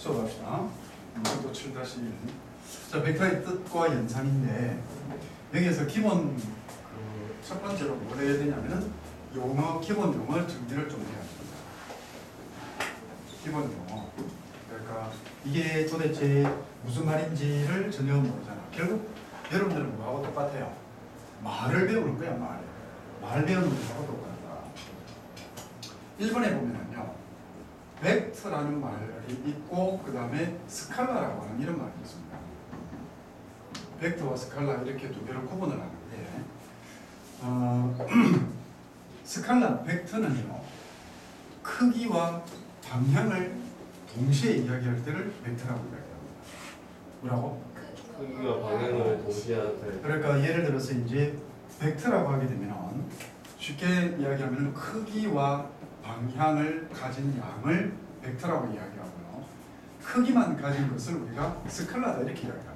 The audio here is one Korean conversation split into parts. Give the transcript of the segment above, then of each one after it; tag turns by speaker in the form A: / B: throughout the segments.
A: 수업합시다. 또 7-1. 자, 벡터의 뜻과 연산인데 여기에서 기본 첫 번째로 뭘 해야 되냐면은 기본 용어 정리를 좀 해야 됩니다. 기본 용어. 그러니까 이게 도대체 무슨 말인지를 전혀 모르잖아. 결국 여러분들은 뭐하고 똑같아요? 말을 배우는 거야, 말. 말 배우는 거하고 똑같다. 1번에 보면은요, 벡터라는 말이 있고, 그 다음에 스칼라라고 하는 이런 말이 있습니다. 벡터와 스칼라 이렇게 두 개로 구분을 하는데, 스칼라, 벡터는요, 크기와 방향을 동시에 이야기할 때를 벡터라고 이야기합니다. 뭐라고?
B: 크기와 방향을 동시에 할 때.
A: 그러니까 예를 들어서 이제 벡터라고 하게 되면 쉽게 이야기하면 크기와 방향을 가진 양을 벡터라고 이야기하고요. 크기만 가진 것을 우리가 스칼라다 이렇게 이야기합니다.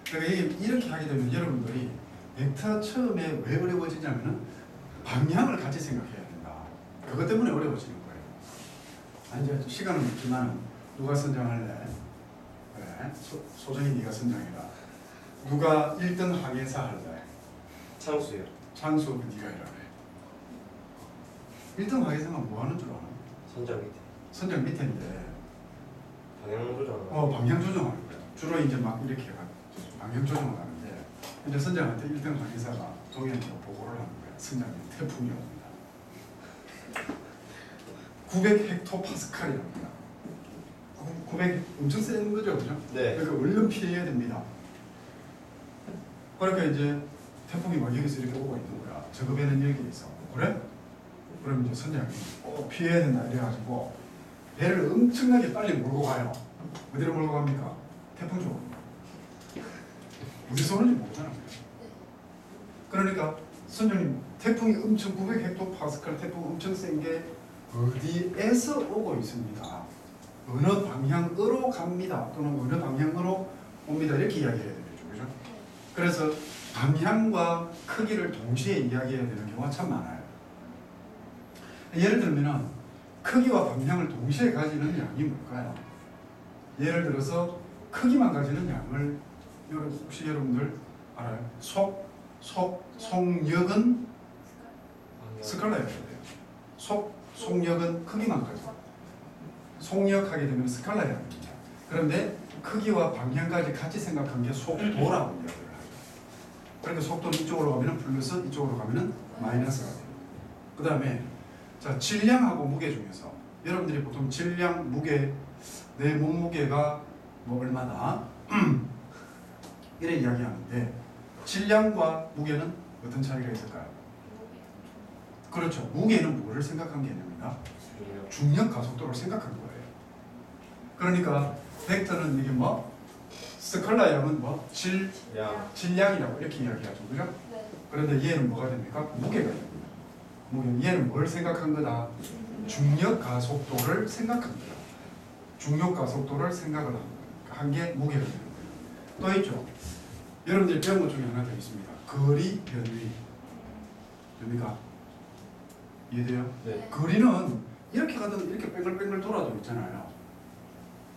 A: 그러니까 이렇게 하게 되면 여러분들이 벡터 처음에 왜 어려워지냐면은 방향을 같이 생각해야 된다. 그것 때문에 어려워지는 거예요. 이제 시간은 없지만 누가 선정할래? 그래. 소정이 네가 선정해라. 누가 1등 항해사 할래?
B: 창수요.
A: 창수 네가 해라. 1등 항해사는 뭐 하는 줄 아나?
B: 선장 밑에.
A: 선정 밑에인데
B: 방향 조절.
A: 방향 조정하는 거예요. 주로 이제 막 이렇게 해가지고 방향 조정을 하는데 이제 선장한테 1등 항해사가 동해안으로 보고를 하는 거예요. 선장님 태풍이 옵니다. 900헥토파스칼이랍니다. 900 엄청 센 거죠, 그죠?
B: 네.
A: 그러니까 얼른 피해야 됩니다. 그러니까 이제 태풍이 막 여기서 이렇게 오고 있는 거야. 저거 배는 여기 있어. 그래? 그럼 이제 선장이 피해야 된다 이래가지고 배를 엄청나게 빨리 몰고 가요. 어디로 몰고 갑니까? 태풍 쪽으로. 어디서 오는지 모르잖아요. 그러니까 선장님 태풍이 엄청 900헥토파스칼 태풍 엄청 센 게 어디에서 오고 있습니다. 어느 방향으로 갑니다. 또는 어느 방향으로 옵니다. 이렇게 이야기해야 되겠죠. 그죠? 그래서 방향과 크기를 동시에 이야기해야 되는 경우가 참 많아요. 예를 들면 크기와 방향을 동시에 가지는 양이 뭘까요? 예를 들어서 크기만 가지는 양을 혹시 여러분들 알아요? 속력은 스칼라여야 돼요. 속력은 크기만 가지고 속력하게 되면 스칼라여야 됩니다. 그런데 크기와 방향까지 같이 생각한 게 속도라고 이야기를 하죠. 그러니까 속도는 이쪽으로 가면 플러스, 이쪽으로 가면 마이너스가 돼요. 그 다음에 자, 질량하고 무게 중에서 여러분들이 보통 질량, 무게, 내 몸무게가 뭐 얼마다 이래 이야기하는데 질량과 무게는 어떤 차이가 있을까요? 그렇죠. 무게는 뭐를 생각한 개념이다? 중력 가속도를 생각한 거예요. 그러니까 벡터는 이게 뭐 스칼라 양은 뭐 질량이라고 이렇게 이야기하죠. 그죠?
C: 네.
A: 그런데 얘는 뭐가 됩니까? 무게가 됩니다. 얘는 뭘 생각한 거다? 중력 가속도를 생각한 거다. 중력 가속도를 생각을 한 게 무게가 되는 거예요. 또 있죠. 여러분들이 배운 것 중에 하나 더 있습니다. 거리, 변위. 됩니까? 이해돼요?
B: 네.
A: 거리는 이렇게 가든 이렇게 뺑글뺑글 돌아도 있잖아요.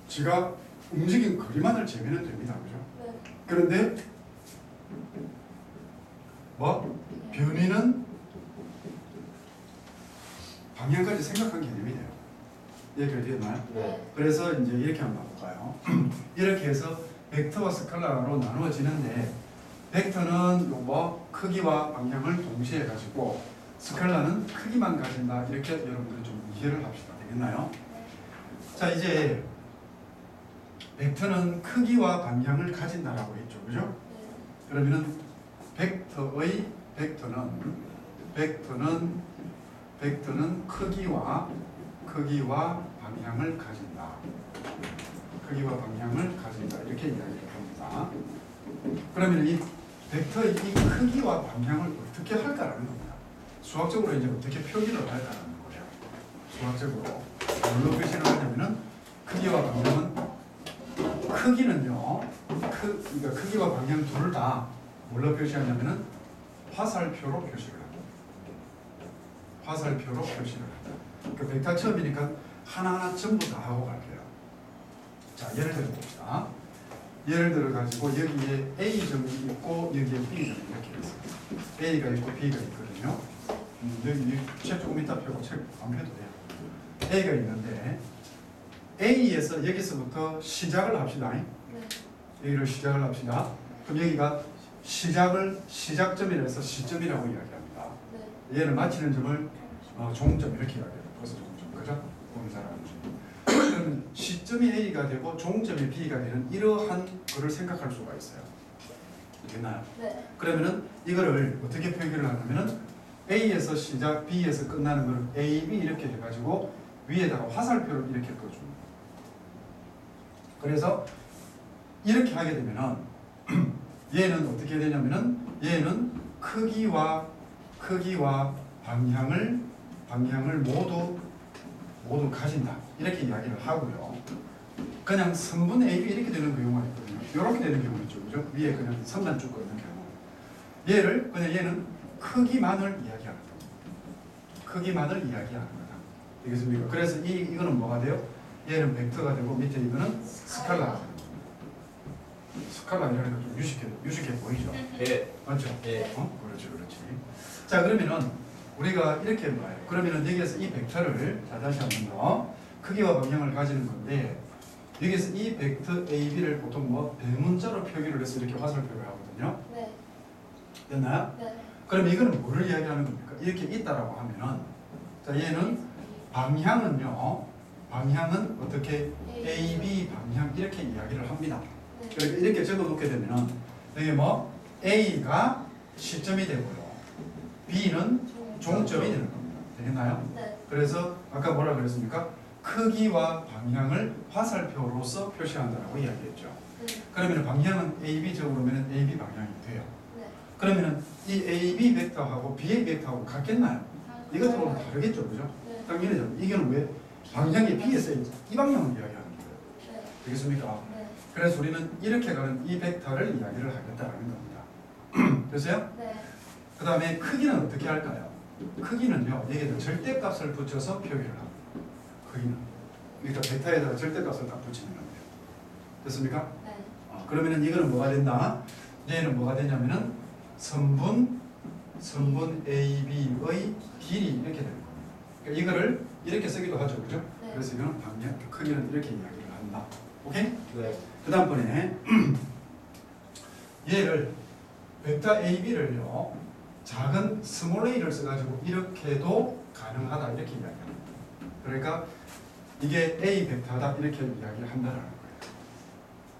A: 지가 움직인 거리만을 재면 됩니다. 그죠?
C: 네.
A: 그런데 뭐? 변위는 방향까지 생각한 개념이 돼요. 이해가 되나요?
B: 네.
A: 그래서 이제 이렇게 한번 볼까요? 이렇게 해서 벡터와 스칼라로 나누어지는데 벡터는 뭐 크기와 방향을 동시에 가지고 스칼라는 크기만 가진다. 이렇게 여러분들이 좀 이해를 합시다. 되겠나요? 자, 이제 벡터는 크기와 방향을 가진다라고 했죠. 그죠? 그러면은 벡터는 크기와 방향을 가진다. 크기와 방향을 가진다. 이렇게 이야기를 합니다. 그러면 이 벡터의 이 크기와 방향을 어떻게 할까라는 겁니다. 수학적으로 이제 어떻게 표기를 할까라는 거예요. 수학적으로 뭘로 표시를 하냐면은 크기와 방향은 크기는요. 그러니까 크기와 방향 둘 다 뭘로 표시하냐면은 화살표로 표시를 합니다. 화살표로 표시를 합니다. 그 벡터 처음이니까 하나하나 전부 다 하고 갈게요. 자, 예를 들어 봅시다. 예를 들어 가지고 여기에 A점이 있고 여기에 B점이 이렇게 있어요. A가 있고 B가 있거든요. 여기 책 조금 이따 펴고 책 안 펴도 돼요. A가 있는데 A에서 여기서부터 시작을 합시다.
C: 네.
A: 여기를 시작을 합시다. 그럼 여기가 시작점이라 해서 시점이라고 이야기합니다.
C: 네.
A: 얘를 마치는 점을 종점 이렇게 이야기해요. 그래서 종점, 그죠? 보는 사람은. 그러면 시점이 A가 되고 종점이 B가 되는 이러한 거를 생각할 수가 있어요. 됐나요?
C: 네.
A: 그러면은 이거를 어떻게 표기를 하냐면은 A에서 시작, B에서 끝나는 걸 A, B 이렇게 해가지고 위에다가 화살표를 이렇게 그어줍니다. 그래서 이렇게 하게 되면은 얘는 어떻게 되냐면은 얘는 크기와 방향을 모두 가진다. 이렇게 이야기를 하고요. 그냥 선분 A, B 이렇게 되는 경우가 있거든요. 이렇게 되는 경우 있죠. 그죠? 위에 그냥 선만 쭉 긋는 경우. 얘는 크기만을 이야기하는 겁니다. 크기만을 이야기하는 거다. 되겠습니까? 그래서 이거는 뭐가 돼요? 얘는 벡터가 되고 밑에 이거는 스칼라가 되는 겁니다. 스칼라 이라는 거 좀 유식해 보이죠?
B: 예.
A: 맞죠?
B: 예.
A: 그렇지. 자, 그러면은 우리가 이렇게 봐요. 그러면은 여기에서 이 벡터를 자 다시 한 번 더 크기와 방향을 가지는 건데 여기에서 이 벡터 AB를 보통 뭐 대문자로 표기를 해서 이렇게 화살표를 하거든요.
C: 네.
A: 됐나요?
C: 네.
A: 그럼 이거는 뭐를 이야기하는 겁니까? 이렇게 있다라고 하면은 자 얘는 방향은 어떻게 AB 방향 이렇게 이야기를 합니다.
C: 네.
A: 그러니까 이렇게 적어놓게 되면은 여기 뭐 A가 시점이 되고요, B는 종점이 되는 겁니다. 되겠나요?
C: 네.
A: 그래서 아까 뭐라 그랬습니까? 크기와 방향을 화살표로서 표시한다라고 이야기했죠.
C: 네.
A: 그러면 방향은 AB 적으면 AB 방향이 돼요.
C: 네.
A: 그러면 이 AB 벡터하고 BA 벡터하고 같겠나요? 이것하고는 다르겠죠, 그죠?
C: 네.
A: 당연히죠. 이거는 왜 방향이 B에서 이 방향을 이야기하는 거예요.
C: 네.
A: 되겠습니까?
C: 네.
A: 그래서 우리는 이렇게 가는 이 벡터를 이야기를 하겠다라는 겁니다. 되세요?
C: 네.
A: 그 다음에 크기는 어떻게 할까요? 크기는요, 여기에다 절대값을 붙여서 표기를 합니다. 크기는. 그러니까 벡터에다가 절대값을 딱 붙이면 돼요. 됐습니까?
C: 네.
A: 그러면은 이거는 뭐가 된다? 얘는 뭐가 되냐면은 선분 AB의 길이 이렇게 되는 겁니다. 그러니까 이거를 이렇게 쓰기도 하죠, 그죠?
C: 네.
A: 그래서 이거는 방향, 크기는 이렇게 이야기를 한다. 오케이?
B: 네.
A: 그 다음번에 얘를 벡터 AB를요 작은 스몰 a를 써가지고 이렇게도 가능하다 이렇게 이야기합니다. 그러니까 이게 A 벡터다 이렇게 이야기를 한다는 거예요.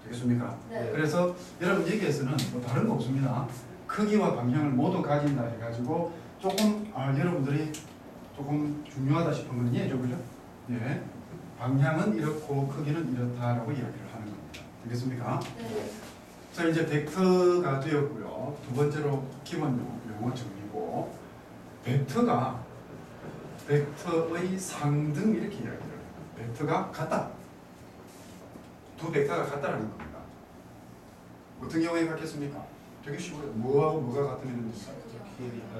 A: 되겠습니까?
C: 네.
A: 그래서 여러분 여기에서는 뭐 다른 거 없습니다. 크기와 방향을 모두 가진다 해가지고 조금 여러분들이 조금 중요하다 싶은 건 이해죠, 그죠? 예. 방향은 이렇고 크기는 이렇다라고 이야기를 하는 겁니다. 되겠습니까?
C: 네.
A: 자, 이제 벡터가 되었고요. 두 번째로 기본 용어 정리고 벡터의 상등 이렇게 이야기를 해요. 벡터가 같다. 두 벡터가 같다라는 겁니다. 어떤 경우에 같겠습니까? 되게 쉬워요. 뭐하고 뭐가 같으면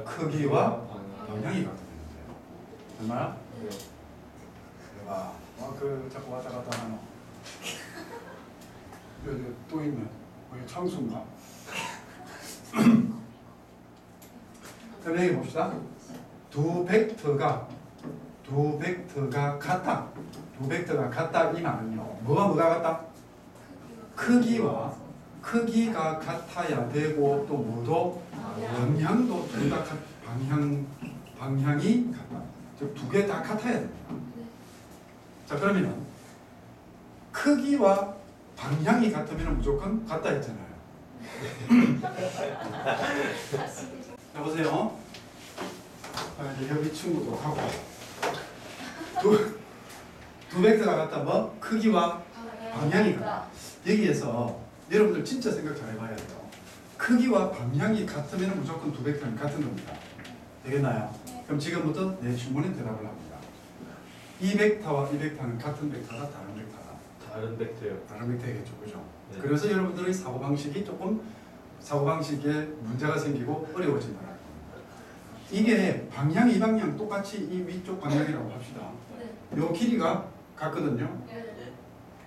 A: 크기와 방향이 같으면 돼요. 얼마나?
C: 네.
A: 대박. 그 자꾸 왔다 갔다 하노. 또 있네. 창수인가? 그럼 여기 봅시다. 두 벡터가 같다. 두 벡터가 같다 이 말은요. 뭐가 같다? 크기가 같아야 되고 또 뭐도 방향도 둘 다 방향이 같다. 즉 두 개 다 같아야 됩니다.
C: 네.
A: 자, 그러면은 크기와 방향이 같으면 무조건 같다 했잖아요. 자, 보세요. 이제 여기 친구도 하고 두 벡터가 같다. 뭐? 크기와 방향이 같다. 여기에서 여러분들 진짜 생각 잘 해봐야 돼요. 크기와 방향이 같으면 무조건 두 벡터는 같은 겁니다. 되겠나요? 그럼 지금부터 내 질문에 대답을 합니다. 이 벡터와 이 벡터는 같은 벡터다, 다른 벡터다?
B: 다른 벡터요.
A: 다른 벡터겠죠, 그죠?
B: 네.
A: 그래서 여러분들의 사고방식에 문제가 생기고 어려워진다는 겁니다. 이게 이 방향 똑같이 이 위쪽 방향이라고 합시다.
C: 네.
A: 요 길이가 같거든요.
C: 네.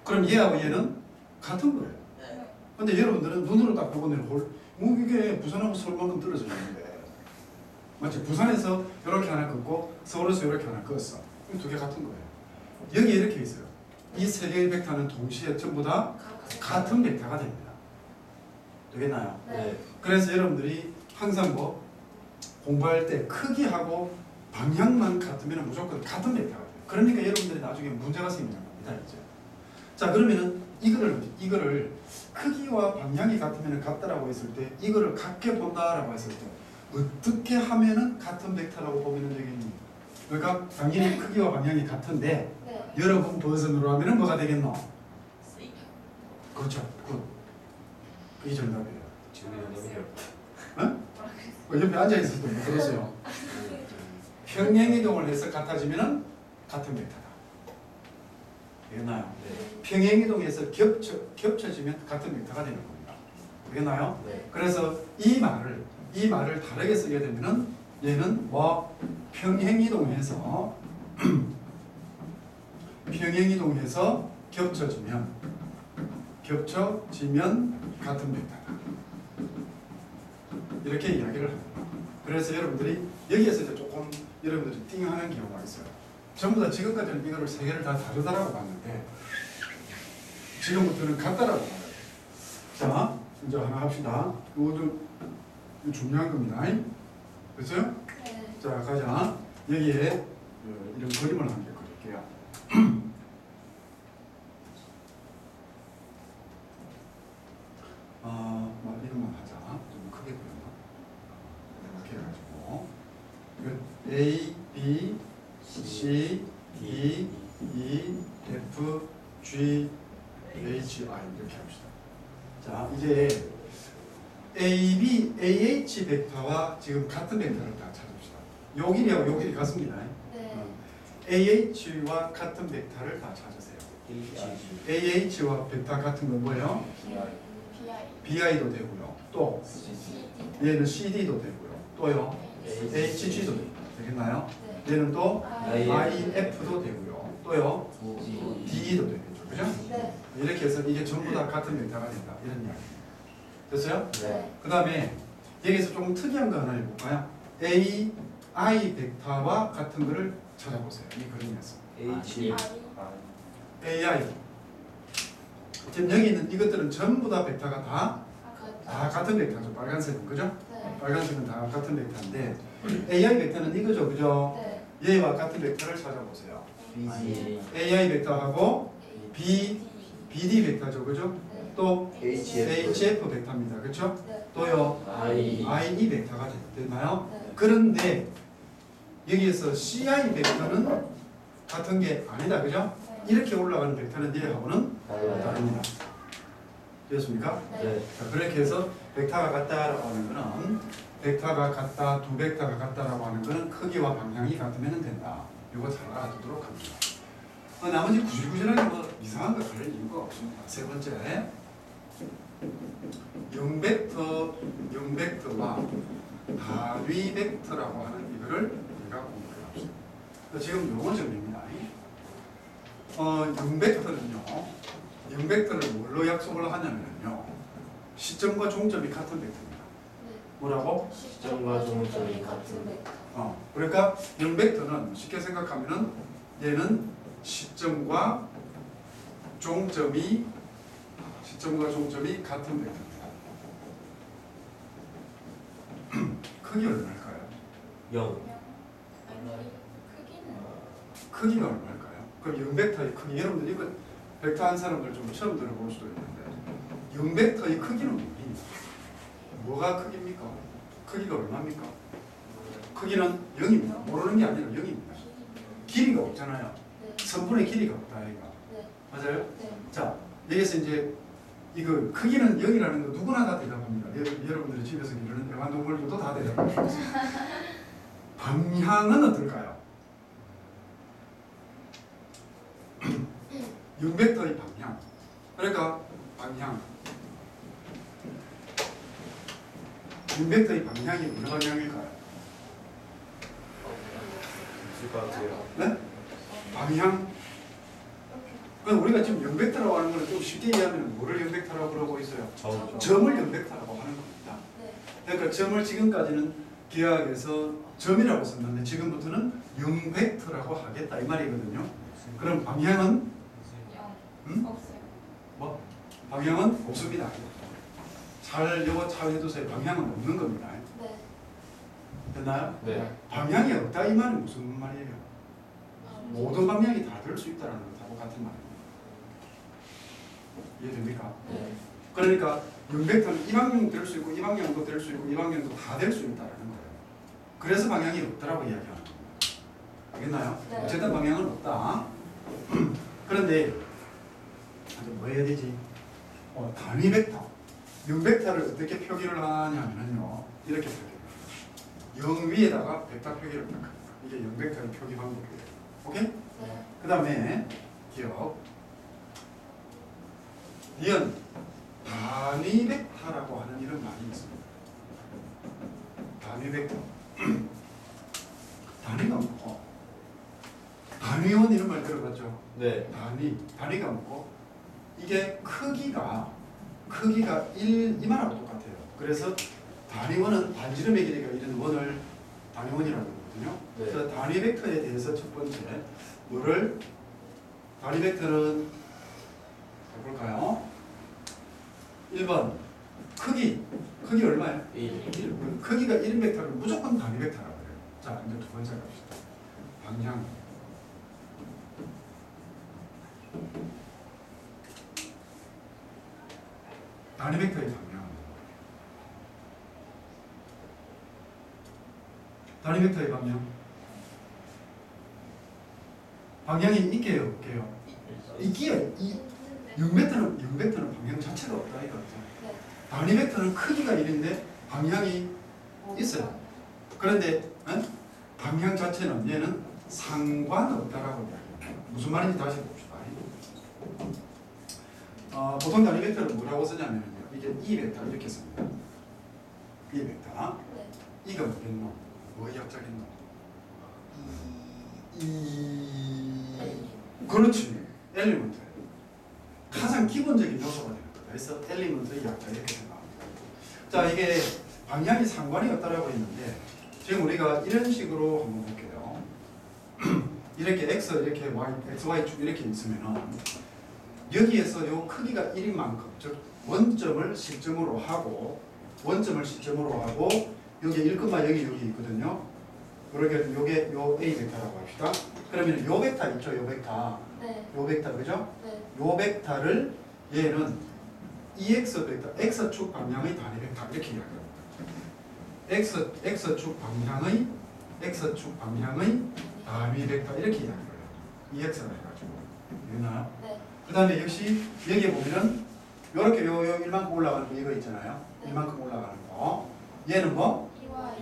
A: 그럼 얘하고 얘는 같은 거예요.
C: 네.
A: 근데 여러분들은 눈으로 딱 보고 뭐 이게 부산하고 서울만큼 떨어져 있는데 맞지? 부산에서 이렇게 하나 긋고 서울에서 이렇게 하나 긋었어. 이 두 개 같은 거예요. 여기 이렇게 있어요. 이 세 개의 벡터는 동시에 전부 다 같은 벡터가 됩니다. 되겠나요?
B: 네.
A: 그래서 여러분들이 항상 뭐 공부할 때 크기하고 방향만 같으면 무조건 같은 벡터가 돼요. 그러니까 여러분들이 나중에 문제가 생기는 겁니다. 이제. 자 그러면은 이거를 크기와 방향이 같으면 같다라고 했을 때 이거를 같게 본다라고 했을 때 어떻게 하면은 같은 벡터라고 보면 되겠니? 그러니까 당연히 크기와 방향이 같은데
D: 네.
A: 여러분 버전으로 하면은 뭐가 되겠노?
C: C.
A: 그렇죠. 그게 정답이에요.
B: 지금 너무 해요.
A: 옆에 앉아 있을 때 못 들었어요. 평행 이동을 해서 같아지면은 같은 벡터다. 되겠나요?
B: 네.
A: 평행 이동해서 겹쳐지면 같은 벡터가 되는 겁니다. 되겠나요?
B: 네.
A: 그래서 이 말을 다르게 쓰게 되면은 얘는 뭐 평행 이동해서 겹쳐지면 같은 벡터다. 이렇게 이야기를 합니다. 그래서 여러분들이 여기에서 이제 조금 여러분들이 띵하는 경우가 있어요. 전부 다 지금까지는 이거를 세 개를 다 다르다라고 봤는데 지금부터는 같다라고 봐요. 자, 이제 하나 합시다. 이것도 중요한 겁니다. 그렇죠?
D: 네.
A: 자, 가자. 여기에 이런 그림을 한 개 그릴게요. 뭐 이것만 하자. 좀 크게 그려놔. 이렇게 해가지고 A, B, C, D, E, F, G, H, I 이렇게 합시다. 자, 이제 A, B, AH 벡터와 지금 같은 벡터를 다 찾읍시다. 요 길이하고 요 길이 같습니다.
D: 네.
A: AH와 같은 벡터를 다 찾으세요. AH와 벡터 같은 건 뭐예요? BI도 되고요. 또 얘는 CD도 되고요. 또요. HG도 되겠나요? 얘는 또 IF도 되고요. 또요. D도 되겠죠. 그죠?
D: 네.
A: 이렇게 해서 이게 전부 다 같은 벡터가 된다. 이런 이야기. 됐어요?
D: 네.
A: 그 다음에 여기서 조금 특이한 거 하나 해볼까요? AI 벡터와 같은 거를 찾아보세요. 이 그림에서.
B: H.
A: AI. 지금 여기 있는 이것들은 전부 다 벡터가 다 같은 벡터죠. 빨간색은 그죠?
D: 네.
A: 빨간색은 다 같은 벡터인데 AI 벡터는 이거죠. 그죠?
D: 네.
A: 얘와 같은 벡터를 찾아보세요.
B: BC.
A: AI 벡터하고 BD 벡터죠. 그죠?
D: 네.
A: 또
B: HF.
A: HF 벡터입니다. 그죠?
D: 네.
A: 또요.
B: I.
A: IE 벡터가 되나요?
D: 네.
A: 그런데 여기에서 CI 벡터는 같은 게 아니다. 그죠? 이렇게 올라가는 벡터는 얘하고는 다릅니다. 되었습니까?
B: 네.
A: 자, 그렇게 해서 벡터가 같다라고 하는 거는 벡터가 같다, 두 벡터가 같다라고 하는 거는 크기와 방향이 같으면 된다. 이거 잘 알아두도록 합니다. 나머지 구질구질하게 뭐 이상한 거 그럴 이유가 없습니다. 세 번째, 0벡터와 다위 벡터라고 하는 이거를 우리가 공부해 봅시다. 지금 요거 정리입니다. 0벡터를 뭘로 약속을 하냐면요. 시점과 종점이 같은 벡터입니다. 뭐라고?
B: 시점과 종점이 같은
D: 벡터.
A: 그러니까 0벡터는 쉽게 생각하면은 얘는 시점과 종점이 같은 벡터입니다. 크기 얼마일까요?
B: 0.
A: 크기가 얼마일까요? 그럼 0벡터의 크기, 여러분들 이거 벡터 한 사람들 좀 처음 들어볼 수도 있는데 0벡터의 크기는 뭐입니까? 뭐가 크기입니까? 크기가 얼마입니까? 크기는 0입니다. 모르는 게 아니라 0입니다. 길이가 없잖아요.
D: 네.
A: 선분의 길이가 없다 이가.
D: 네.
A: 맞아요?
D: 네.
A: 자, 여기서 이제 이거 크기는 0이라는 거 누구나 다 대답합니다. 여러분들이 집에서 기르는 애완동물들도 다 대답합니다. 방향은 어떨까요? 0벡터의 방향. 그러니까 방향. 0벡터의 방향이 어느 방향일까요?
B: 있을 것 같아요.
A: 네? 방향. 그럼 우리가 지금 영벡터라고 하는 거는 좀 쉽게 이해하면 뭐를 영벡터라고 그러고 있어요?
B: 점.
A: 점을 영벡터라고 하는 겁니다.
C: 네.
A: 그러니까 점을 지금까지는 기하학에서 점이라고 썼는데 지금부터는 영벡터라고 하겠다 이 말이거든요. 그럼 방향은 음?
C: 없어요.
A: 뭐? 방향은 없습니다. 이거 잘 해두세요. 방향은 없는 겁니다.
C: 네.
A: 됐나요?
B: 네.
A: 방향이 없다 이 말은 무슨 말이에요?
C: 뭐
A: 모든 방향이 다 될 수 있다는 것하고 같은 말입니다. 이해됩니까?
C: 네.
A: 그러니까 영벡터는 이 방향도 될 수 있고 이 방향도 될 수 있고 이 방향도 다 될 수 있다는 거예요. 그래서 방향이 없다라고 이야기하는 겁니다. 알겠나요?
C: 네.
A: 어쨌든 방향은 없다. 그런데 뭐 해야 되지? 단위 벡터. 영벡터를 어떻게 표기를 하냐면요. 이렇게 표기해요. 0 위에다가 벡터 표기를 딱 합니다. 이게 영벡터의 표기 방법이에요. 오케이?
C: 네.
A: 그 다음에 기억. 니은 단위 벡터라고 하는 이런 말이 있습니다. 단위 벡터. 단위가 뭐고? 단위원 이런 말 들어봤죠?
B: 네.
A: 단위가 뭐고? 이게 크기가 1 이만하고 똑같아요. 그래서 단위원은 반지름의 길이가 이런 원을 단위원이라고 하거든요.
B: 네.
A: 그래서 단위 벡터에 대해서 첫 번째 뭐를 단위 벡터는 볼까요? 1번 크기 얼마예요?
B: 1.
A: 크기가 1인 벡터는 무조건 단위 벡터라고 해요. 자, 이제 두 번째 갑시다. 방향. 단위 벡터의 방향. 단위 벡터의 방향. 방향이 있게요, 없게요? 있기에 이 6m는 방향 자체가 없다 이거죠.
C: 네.
A: 단위 벡터는 크기가 1인데 방향이 있어요. 그런데 방향 자체는 얘는 상관없다라고 이야기해요. 무슨 말인지 다시 봅시다. 보통 단위 벡터를 뭐라고 쓰냐면요. 이게 이 벡터 이렇게 씁니다. 이 벡터.
C: 네.
A: 이가 뭐겠노? 뭐 약자겠노? 그렇지. 엘리먼트. 가장 기본적인 요소가 되는 거다. 그래서 엘리먼트의 약자 이렇게 생각합니다. 자, 이게 방향이 상관이 없다라고 했는데 지금 우리가 이런 식으로 한번 볼게요. 이렇게 x 이렇게 y, xy축 이렇게 있으면은 여기에서 요 크기가 1인 만큼 즉 원점을 시점으로 하고 여기 1, 여기 있거든요. 그러게 요게 요 a 벡터라고 합시다. 그러면 요 벡터 있죠, 요 벡터.
C: 네.
A: 요 벡터 그죠?
C: 네.
A: 요 벡터를 얘는 EX 벡터, X축 방향의 단위 벡터 이렇게 이야기합니다. X축 방향의 단위 벡터 이렇게 이야기를 해요. EX라 해가지고. 되나요?
C: 네.
A: 그 다음에 역시 여기에 보면은 요렇게 요 이만큼 올라가는 거 이거 있잖아요.
C: 네.
A: 이만큼 올라가는 거. 얘는 뭐?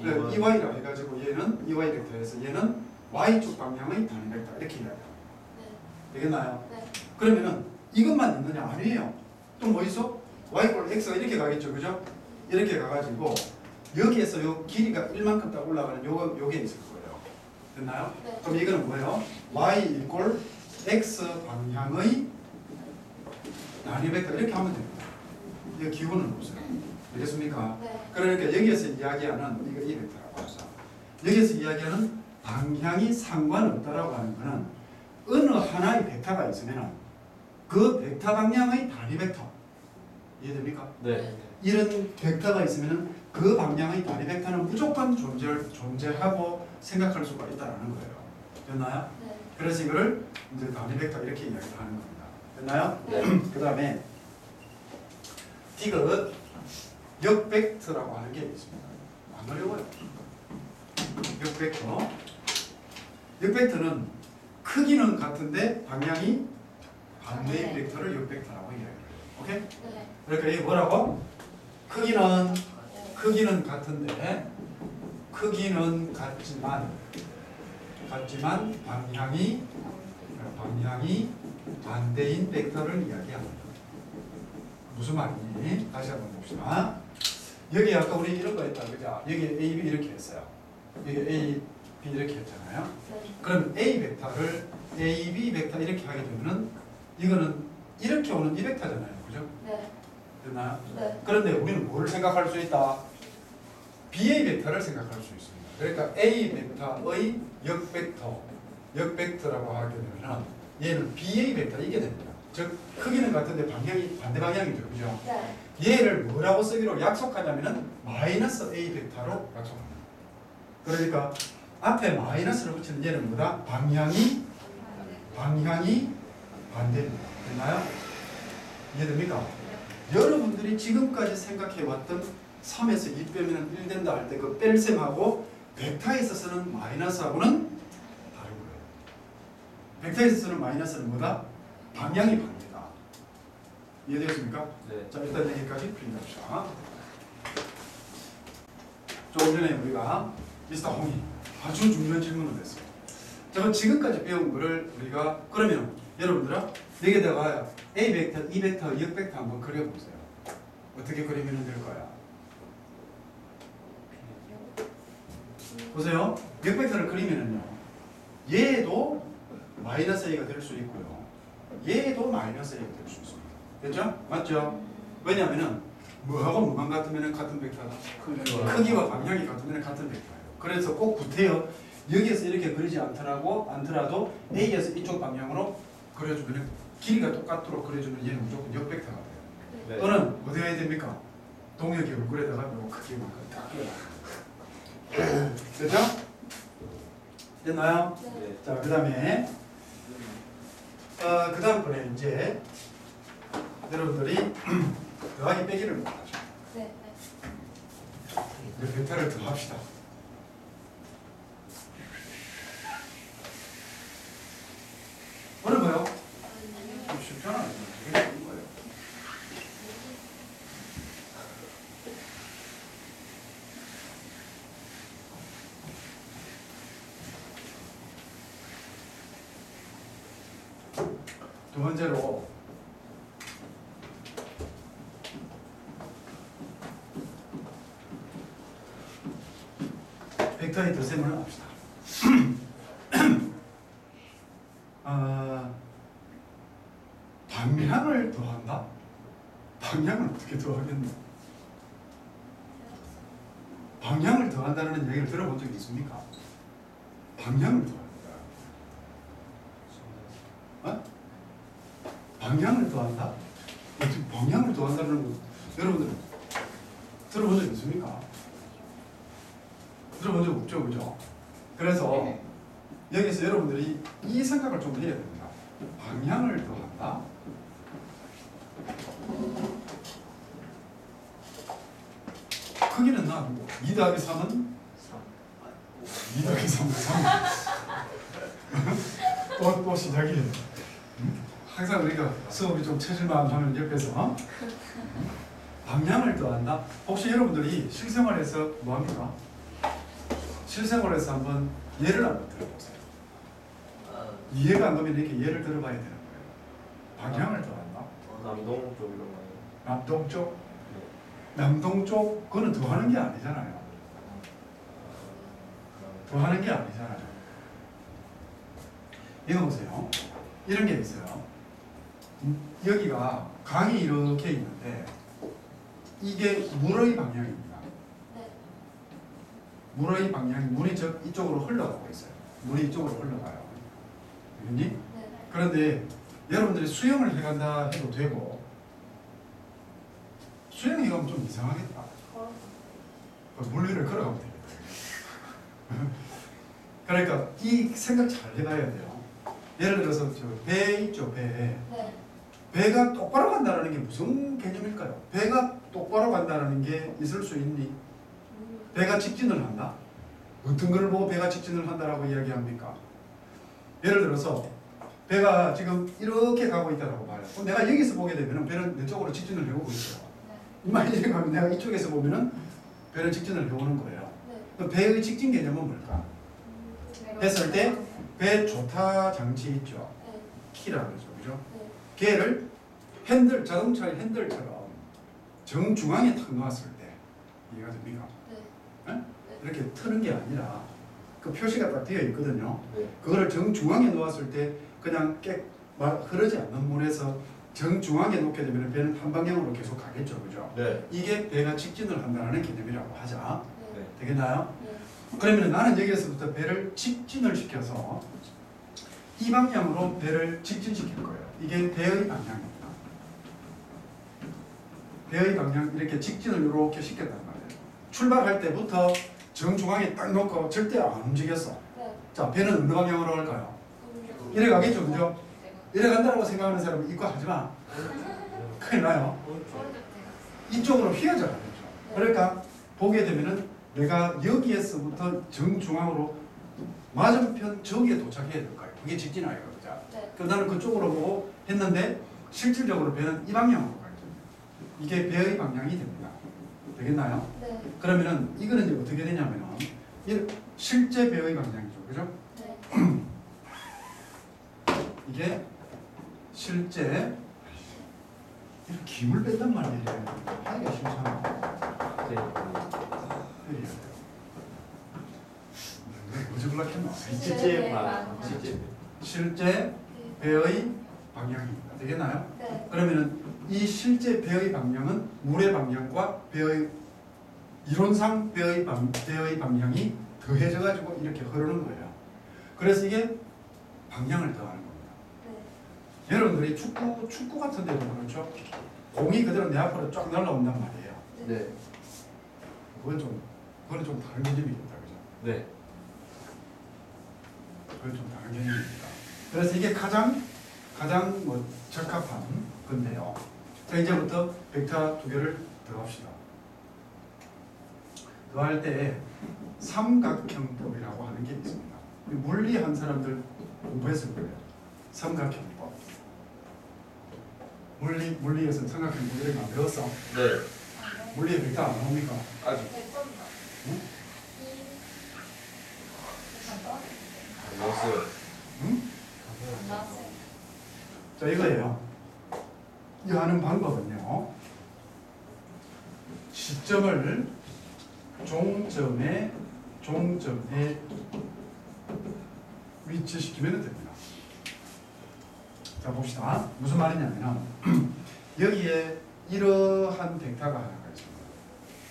C: 이와
A: EY라 해가지고 얘는 EY 벡터에서 얘는 Y축 방향의 단위 벡터 이렇게 이야기합니다.
C: 네.
A: 되겠나요?
C: 네.
A: 그러면은 이것만 있느냐? 아니에요. 또 뭐 있어? y 꼴 x가 이렇게 가겠죠, 그죠? 이렇게 가가지고 여기에서 요 길이가 1만큼 딱 올라가는 요게 있을 거예요. 됐나요?
C: 네.
A: 그럼 이거는 뭐예요? y 이꼴 x 방향의 단위 벡터 이렇게 하면 됩니다. 이거 기호는 없어요. 되겠습니까?
C: 네.
A: 그러니까 여기에서 이야기하는 이거 이 벡터라고 하죠. 여기에서 이야기하는 방향이 상관없다라고 하는 거는 어느 하나의 벡터가 있으면 그 벡터 방향의 단위 벡터 이해됩니까?
B: 네.
A: 이런 벡터가 있으면 그 방향의 단위 벡터는 무조건 존재하고 생각할 수가 있다는 거예요. 됐나요?
C: 네.
A: 그래서 이거를 이제 단위 벡터 이렇게 이야기를 하는 겁니다. 됐나요?
B: 네.
A: 그 다음에 디귿 역벡터라고 하는 게 있습니다. 안 어려워요. 역벡터. 역벡터는 크기는 같은데 방향이 반대인 벡터를 역벡터라고 이야기해요. 오케이?
C: 네.
A: 그러니까 이게 뭐라고? 크기는 같은데 크기는 같지만 방향이 반대인 벡터를 이야기합니다. 무슨 말이니? 다시 한번 봅시다. 여기 아까 우리 이런 거 했다, 그죠? 여기 A, B 이렇게 했어요. 여기 A, B 이렇게 했잖아요.
C: 네.
A: 그럼 A 벡터를 A, B 벡터 이렇게 하게 되면은 이거는 이렇게 오는 2벡터잖아요. 그죠?
C: 네.
A: 됐나요?
C: 네.
A: 그런데 우리는 뭐를 생각할 수 있다? BA 벡터를 생각할 수 있습니다. 그러니까 A 벡터의 역벡터라고 하게 되면 얘는 BA 벡터 이게 됩니다. 즉 크기는 같은데 방향이 반대 방향이죠. 그죠?
C: 네.
A: 얘를 뭐라고 쓰기로 약속하냐면은 마이너스 A 벡터로 약속합니다. 그러니까 앞에 마이너스를 붙이는 얘는 뭐다? 방향이 반대입니다. 됐나요? 이해됩니까? 여러분들이 지금까지 생각해왔던 3에서 2 빼면 1 된다 할 때 그 뺄셈하고 벡터에 있어서는 마이너스하고는 다른 거예요. 벡터에 있어서는 마이너스는 뭐다? 방향이 반대다. 이해되었습니까?
B: 네.
A: 자, 일단 여기까지 풀이합시다. 조금 전에 우리가 미스터 홍이 아주 중요한 질문을 했어요. 자, 지금까지 배운 거를 우리가 그러면 여러분들아 여기다가 A 벡터, E 벡터, 역 벡터 한번 그려보세요. 어떻게 그리면 될 거야? 보세요. 역 벡터를 그리면은요. 얘도 마이너스 A가 될 수 있고요. 얘도 마이너스 A가 될 수 있습니다. 됐죠? 맞죠? 왜냐하면은 뭐하고 뭐만 같으면 같은 벡터다. 크기와 방향이 같으면 같은 벡터예요. 그래서 꼭 구태여 여기에서 이렇게 그리지 않더라도 A에서 이쪽 방향으로 그려주면 길이가 똑같도록 그려주면 얘는 무조건 역벡터가 돼요.
B: 네.
A: 또는 어디 해야 됩니까? 동역이 얼굴에다가 요 크기만큼 딱 그려. 됐죠? 됐나요?
B: 네.
A: 자, 그 다음에 그 다음번에 이제 여러분들이 더하기 빼기를 못하죠.
C: 네.
A: 이제 벡터를 더합시다. 어려워요? 쉽잖아요. 되게 쉬운 거예요. 두 번째로 벡터의 덧셈을 합시다. 방향을 더한다? 방향을 어떻게 더하겠노? 방향을 더한다는 얘기를 들어본 적이 있습니까? 방향을 더한다. 어? 방향을 더한다? 어떻게 방향을 더한다는 거 여러분들 들어본 적 있습니까? 들어본 적 없죠, 그죠? 그래서 여기서 여러분들이 이 생각을 좀 해야 됩니다. 방향을 더한다? 크기는 나 2 더하기 3은? 2 더하기 3은 3. 또 시작이에요. 항상 우리가 수업이 좀 처질만 하면 옆에서 방향을 더한다? 혹시 여러분들이 실생활에서 뭐합니까? 실생활에서 한번 예를 한번 들어보세요. 이해가 안 가면 이렇게 예를 들어봐야 되는 거예요. 방향을 더한다?
B: 남동 쪽 이런 거예요.
A: 남동쪽? 남동쪽 그거는 더하는 게 아니잖아요. 더하는 게 아니잖아요. 이거 보세요. 이런 게 있어요. 여기가 강이 이렇게 있는데 이게 물의 방향입니다.
C: 네.
A: 물의 방향이 물이 이쪽으로 흘러가고 있어요. 물이 이쪽으로 흘러가요. 알겠니?
C: 네.
A: 그런데 여러분들이 수영을 해간다 해도 되고 수영이 가면 좀 이상하겠다. 물 위를 걸어가면 되겠다. 그러니까 이 생각 잘 해봐야 돼요. 예를 들어서 저 배 있죠, 배.
C: 네.
A: 배가 똑바로 간다는 게 무슨 개념일까요? 배가 똑바로 간다는 게 있을 수 있니? 배가 직진을 한다? 어떤 걸 보고 배가 직진을 한다라고 이야기합니까? 예를 들어서 배가 지금 이렇게 가고 있다고 봐요. 그럼 내가 여기서 보게 되면 배는 내 쪽으로 직진을 해오고 있어요. 만약 이렇게 가면 내가 이쪽에서 보면은 배는 직진을 해오는 거예요.
C: 네.
A: 그럼 배의 직진 개념은 뭘까? 했을 때 배 조타 장치 있죠.
C: 네.
A: 키라고 그러죠. 그죠?
C: 네.
A: 걔를 핸들, 자동차의 핸들처럼 정중앙에 탁 놓았을 때 이해가 됩니까?
C: 네.
A: 이렇게 트는 게 아니라 그 표시가 딱 되어 있거든요.
B: 네.
A: 그거를 정중앙에 놓았을 때 그냥 흐르지 않는 물에서 정중앙에 놓게 되면 배는 한 방향으로 계속 가겠죠, 그죠?
B: 네.
A: 이게 배가 직진을 한다는 개념이라고 하자.
B: 네.
A: 되겠나요?
D: 네.
A: 그러면 나는 여기에서부터 배를 직진을 시켜서 이 방향으로 배를 직진시킬 거예요. 이게 배의 방향입니다. 배의 방향 이렇게 직진을 이렇게 시켰단 말이에요. 출발할 때부터 정중앙에 딱 놓고 절대 안 움직였어.
D: 네.
A: 자, 배는 어느 방향으로 갈까요? 이래 가겠죠, 그죠? 이래 간다고 생각하는 사람은 이거 하지 마. 큰일 나요. 이쪽으로 휘어져 가겠죠. 그러니까 보게 되면은 내가 여기에서부터 정중앙으로 맞은편 저기에 도착해야 될 거예요. 그게 직진 아이가 그죠?
D: 네.
A: 그럼 나는 그쪽으로 보고 했는데 실질적으로 배는 이 방향으로 가죠. 이게 배의 방향이 됩니다. 되겠나요?
D: 네.
A: 그러면은 이거는 이제 어떻게 되냐면은 실제 배의 방향이죠. 그죠?
D: 네.
A: 이게 실제 이렇게 김을 뺀단 말이에요. 하기가 싫잖아.
B: 네.
A: 해야 돼요. 어제 불렀겠나?
B: 실제만 실제.
A: 실제 배의 방향입니다. 되겠나요?
D: 네.
A: 그러면은 이 실제 배의 방향은 물의 방향과 배의 이론상 배의 방향이 더해져 가지고 이렇게 흐르는 거예요. 그래서 이게 방향을 더하는 겁니다.
D: 네.
A: 여러분들이 축구 같은 데도 그렇죠. 공이 그대로 내 앞으로 쫙 날라온단 말이에요.
B: 네.
A: 그건 좀 다른 개념이겠다, 그죠?
B: 네.
A: 그건 좀 다른 개념입니다. 그래서 이게 가장 뭐 적합한 건데요. 자, 이제부터 벡터 두 개를 더합시다. 더할 때 삼각형법이라고 하는 게 있습니다. 물리한 사람들 공부했을 거예요. 삼각형법. 물리에서 삼각형법 이런 거 안 배웠어?
B: 네.
A: 물리에 벡터 안 나옵니까?
B: 아직
A: 응?
B: 나왔어요.
A: 응? 자, 이거예요. 이 하는 방법은요. 시점을 종점에 위치시키면 됩니다. 자, 봅시다. 무슨 말이냐면 여기에 이러한 벡터가 하나가 있습니다.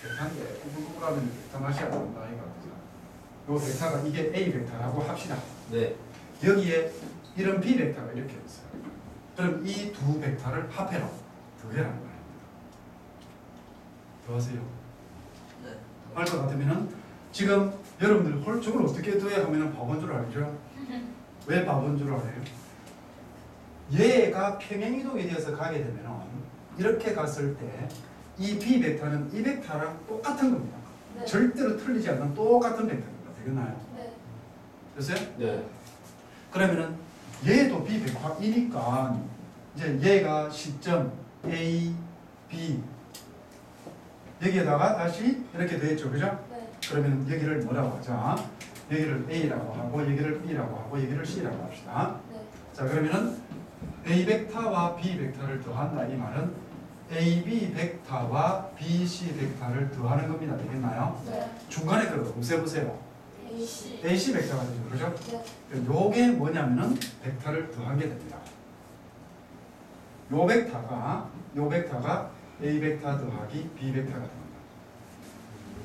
A: 벡터인데 꾸불꾸불하면 벡터 맛이 안 난다 이거. 요 벡터가 이게 A 벡터라고 합시다.
B: 네.
A: 여기에 이런 B 벡터가 이렇게 있어요. 그럼 이 두 벡터를 합해라. 더해라는 말입니다. 더하세요.
D: 네.
A: 할 것 같으면은 지금 여러분들 저걸 어떻게 더해 하면은 바본 줄 알죠? 왜 바본 줄 알아요? 얘가 평행이동에 대해서 가게 되면은 이렇게 갔을 때 이 B 벡터는 이 벡터랑 똑같은 겁니다.
D: 네.
A: 절대로 틀리지 않는 똑같은 벡터입니다. 되겠나요?
D: 네.
A: 됐어요?
B: 네.
A: 그러면은 얘도 B 벡터이니까 이제 얘가 시점 A, B 여기에다가 다시 이렇게 되겠죠, 그죠?
D: 네.
A: 그러면 여기를 뭐라고 하자? 여기를 A라고 하고 여기를 B라고 하고 여기를 C라고 합시다.
D: 네.
A: 자, 그러면은 A 벡터와 B 벡터를 더한다 이 말은 AB 벡터와 BC 벡터를 더하는 겁니다. 되겠나요?
D: 네.
A: 중간에 걸 없애보세요.
D: AC.
A: AC 벡터가 되죠, 그죠?
D: 네.
A: 요게 뭐냐면은 벡터를 더한 게 됩니다. 요 벡터가 A 벡터 더하기 B 벡터가 됩니다.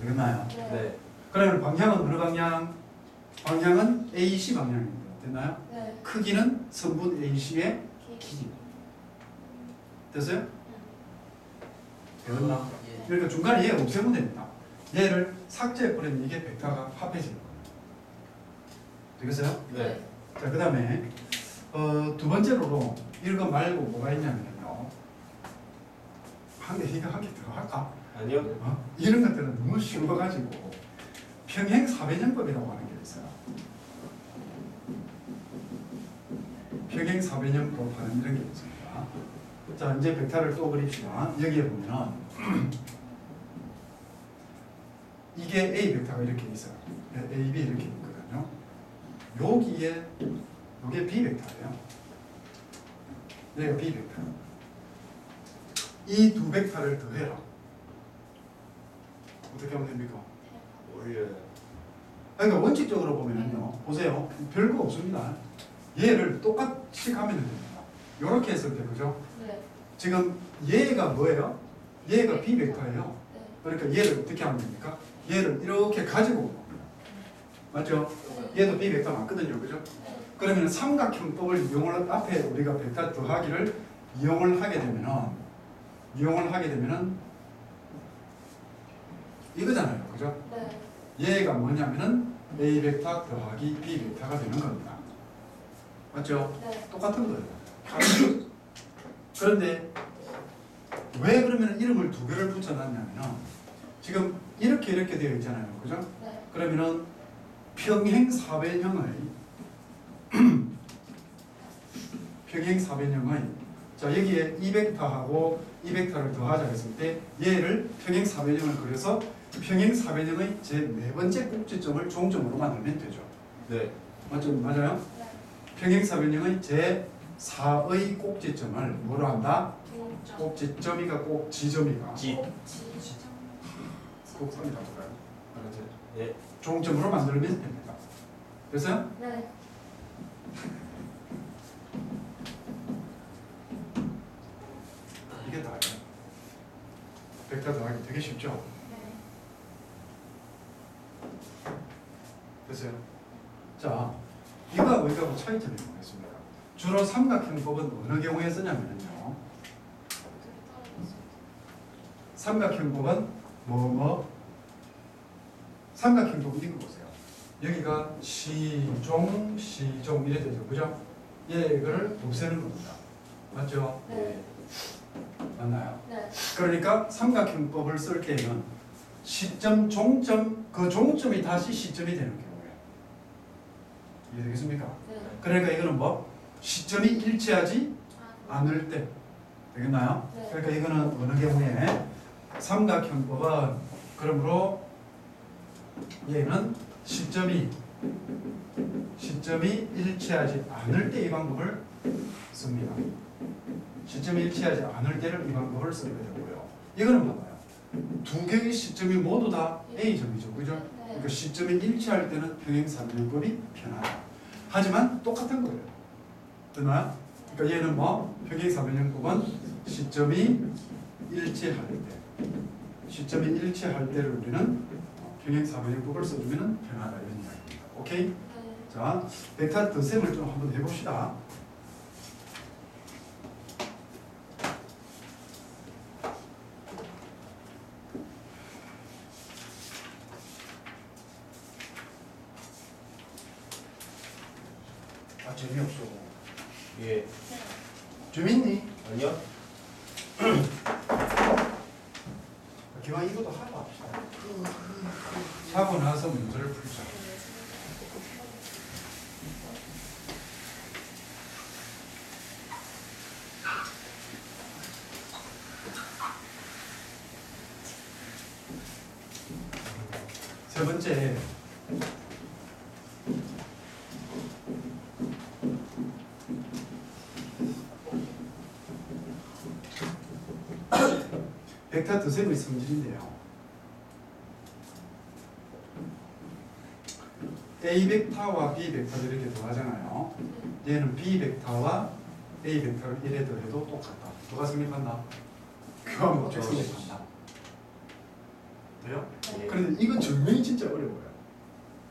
A: 되겠나요?
B: 네.
A: 그러면 방향은 어느 방향? 방향은 AC 방향입니다. 됐나요?
D: 네.
A: 크기는 성분 AC의
D: 키.
A: 됐어요? 되었나? 그러니까 중간에 얘 없애면 됩니다. 얘를 삭제해버리면 이게 벡터가 합해지는 겁니다. 되겠어요?
B: 네.
A: 자, 그 다음에 두 번째로 이거 말고 뭐가 있냐면요. 한 개 더 할까?
B: 아니요.
A: 이런 것들은 너무 쉬워가지고 평행 사변형법이라고 하는 게 있어요. 평행 사변형법 하는 이런 게 있습니다. 자, 이제 벡터를 또 그립시다. 여기에 보면 이게 A 벡터가 이렇게 있어요. A, B 이렇게 있거든요. 여기에 이게 B 벡터예요. 여기가 B 벡터. 이 두 벡터를 더해라. 어떻게 하면 됩니까?
B: 올려요.
A: 그러니까 원칙적으로 보면은요. 보세요. 별거 없습니다. 얘를 똑같이 가면 됩니다. 이렇게 했을 때 그죠?
D: 네.
A: 지금 얘가 뭐예요? 얘가 B 벡터예요.
D: 네.
A: 그러니까 얘를 어떻게 하면 됩니까? 얘를 이렇게 가지고 옵니다. 맞죠? 얘도 B 벡터 맞거든요, 그죠? 그러면 삼각형법을 이용을 앞에 우리가 벡터 더하기를 이용을 하게 되면은 이거잖아요, 그죠?
D: 네.
A: 얘가 뭐냐면은 A 벡터 더하기 B 벡터가 되는 겁니다. 맞죠?
D: 네.
A: 똑같은 거예요. 그런데 왜 그러면 이름을 두 개를 붙여놨냐면은 지금 이렇게 되어 있잖아요, 그죠?
D: 네.
A: 그러면은 평행사변형의 자 여기에 이 벡터하고 이 벡터를 더하자 했을 때 얘를 평행사변형을 그려서 평행사변형의 제 네 번째 꼭지점을 종점으로 만들면 되죠.
B: 네.
A: 맞죠? 맞아요?
D: 네.
A: 평행사변형의 제 4의 꼭지점을 뭐로 한다?
D: 동점.
A: 꼭지점이가 꼭지점이가
B: 지.
A: 꼭 빨리 가볼까요? 알았죠?
B: 예.
A: 종점으로 만들면 됩니다. 됐어요?
D: 네.
A: 이게 다예요. 벡터 더하기 되게 쉽죠?
D: 네.
A: 됐어요? 자, 이거하고 이거하고 차이점이 뭐겠습니까? 주로 삼각형법은 어느 경우에 쓰냐면요. 삼각형법은 삼각형법은 이거 보세요. 여기가 시종 이래 되죠, 그죠? 얘를 없애는 겁니다. 맞죠?
D: 네.
A: 맞나요?
D: 네.
A: 그러니까 삼각형법을 쓸 때에는 시점, 종점, 그 종점이 다시 시점이 되는 경우예요. 이해되겠습니까?
D: 네.
A: 그러니까 이거는 뭐? 시점이 일치하지 않을 때 되겠나요?
D: 네.
A: 그러니까 이거는 어느 경우에 삼각형법은 그러므로 얘는 시점이 일치하지 않을 때 이 방법을 씁니다. 시점이 일치하지 않을 때를 이 방법을 쓰게 되고요. 이거는 봐봐요. 두 개의 시점이 모두 다 A점이죠, 그죠?
D: 네.
A: 그러니까 시점이 일치할 때는 평행사변형법이 편하다. 하지만 똑같은 거예요. 됐나요? 그러니까 얘는 뭐 평행사변형법은 시점이 일치할 때를 우리는 평행사변형법을 써주면 편하다 이런 이야기입니다. 오케이?
D: 네.
A: 자, 벡터 덧셈을 좀 한번 해봅시다. 아, 재미없어.
B: 예.
A: 재밌니?
B: 아니요.
A: 기왕 이것도 하고 합시다. 하고 나서 문제를 풀자. 세 번째. 벡터 덧셈의 성질인데요. A 벡터와 B 벡터를 이렇게 더하잖아요. 얘는 B 벡터와 A 벡터를 이래 더해도 똑같다. 누가 성립한다? 교환 법칙 성립한다. 돼요?
B: 예.
A: 그런데 이거 증명이 진짜 어려워요.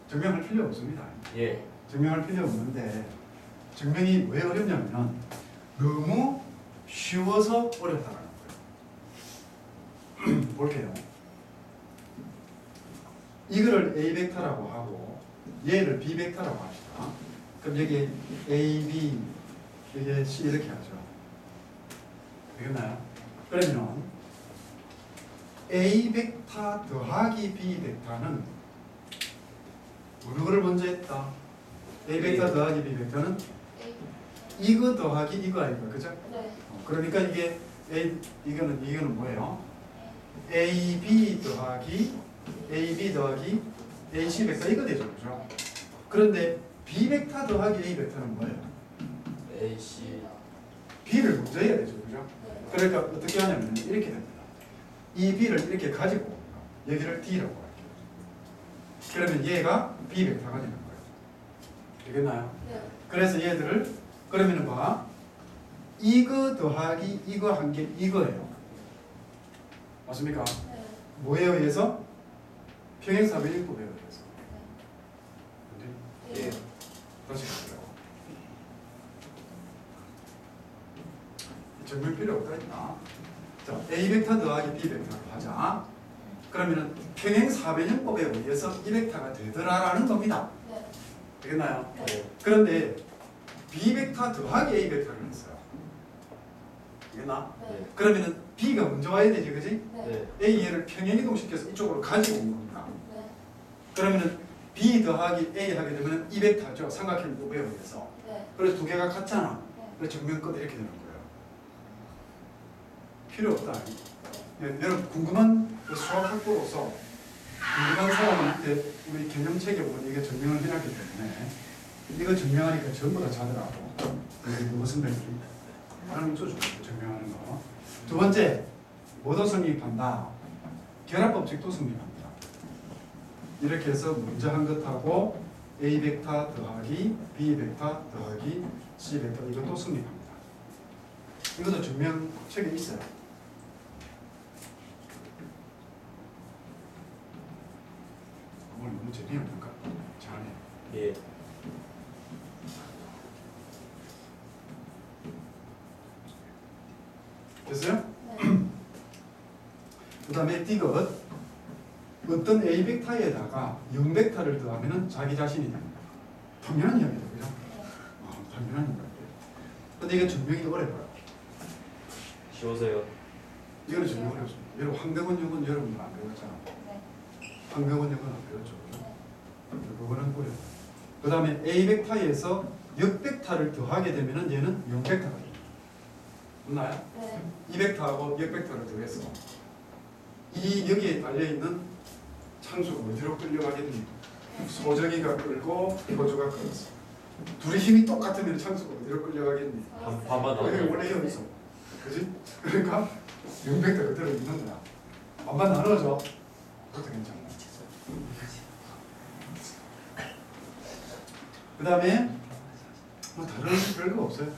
A: 증명할 필요 없습니다.
B: 예.
A: 증명할 필요 없는데 증명이 왜 어렵냐면 너무 쉬워서 어렵다는 거예요. 볼게요. 이거를 A 벡터라고 하고 얘를 B 벡터라고 합시다. 그럼 여기 A, B 여기 C 이렇게 하죠. 되겠나요? 그러면 A 벡터 더하기 B 벡터는 어느 거를 먼저 했다? A 벡터 더하기 B 벡터는 이거 더하기 이거 아닌가, 그죠?
D: 네.
A: 그러니까 이게 이거는 뭐예요? AB 더하기 AC 벡터 이거 되죠, 그죠? 그런데 B 벡터 더하기 A 벡터는 뭐예요?
B: AC.
A: B를 먼저 해야 되죠, 그죠?
D: 네.
A: 그러니까 어떻게 하냐면 이렇게 됩니다. 이 B를 이렇게 가지고 여기를 D라고 할게요. 그러면 얘가 B 벡터가 되는 거예요. 되겠나요?
D: 네.
A: 그래서 얘들을 그러면은 봐. 이거 더하기 이거 한 게 이거예요. 맞습니까?
D: 네.
A: 뭐에 의해서? 평행사변율법에 의해서.
D: 네.
B: 예.
A: 다시 볼게요. 증명 필요 없다 했나? 자, A 벡터 더하기 B 벡터를 하자. 그러면은 평행사변율법에 의해서 이 벡터가 되더라라는 겁니다.
D: 네.
A: 되겠나요?
B: 네.
A: 그런데 B 벡터 더하기 A 벡터를 했어요. 되겠나?
D: 네.
A: 그러면은 B가 먼저 와야 되지, 그지?
D: 네.
B: 네.
A: A 얘를 평행이동시켜서 이쪽으로 가지고 온 겁니다.
D: 네.
A: 그러면은 B 더하기 A 하게 되면 이 벡터죠. 삼각형법에 의해서.
D: 네.
A: 그래서 두 개가 같잖아.
D: 네.
A: 그래서 정면 끝 이렇게 되는 거예요. 필요 없다. 예, 여러분 궁금한 그 수학 학부로서 궁금한 사람한테 우리 개념책에 보면 이게 증명을 해놨기 때문에 이거 증명하니까 전부 다 자더라고. 그래서 이거 무슨 벨기 하는 거 증명하는 거. 두 번째, 뭐도 성립한다. 결합법칙도 성립합니다. 이렇게 해서 먼저 한 것하고 A 벡터 더하기 B 벡터 더하기 C 벡터 이것도 성립합니다. 이것도 증명책에 있어요. 오늘 너무 재미없는가? 잘해.
B: 예.
A: 됐어요?
D: 네.
A: 그 다음에 디귿 어떤 A 벡터에다가 0 벡터를 더하면 자기 자신이 됩니다. 당연한 이야기죠, 그죠? 당연한 이야기예요. 근데 이게 증명이 어려워요.
B: 쉬우세요.
A: 이거는 증명 어렵습니다. 여러분 황병원 영은 여러분들 안 배웠잖아.
D: 네.
A: 황병원 영은 안 배웠죠, 그죠? 그거는 어려워요. 그 다음에 A 벡터에서 역 벡터를 더하게 되면 얘는 0 벡터가 돼요. 맞나요?
D: 네.
A: 이 벡터하고 역 벡터를 더해서 이 여기에 달려있는 창수가 어디로 끌려가겠니? 소정이가 끌고 효주가 끌었어. 둘이 힘이 똑같으면 창수가 어디로 끌려가겠니?
B: 반반
A: 여기
B: 나눠.
A: 원래 여기 있어. 그지? 그러니까 0 벡터 그대로 있는 거야. 반반 나눠줘. 그것도 괜찮아. 그 다음에 뭐 다른 별거 없어요.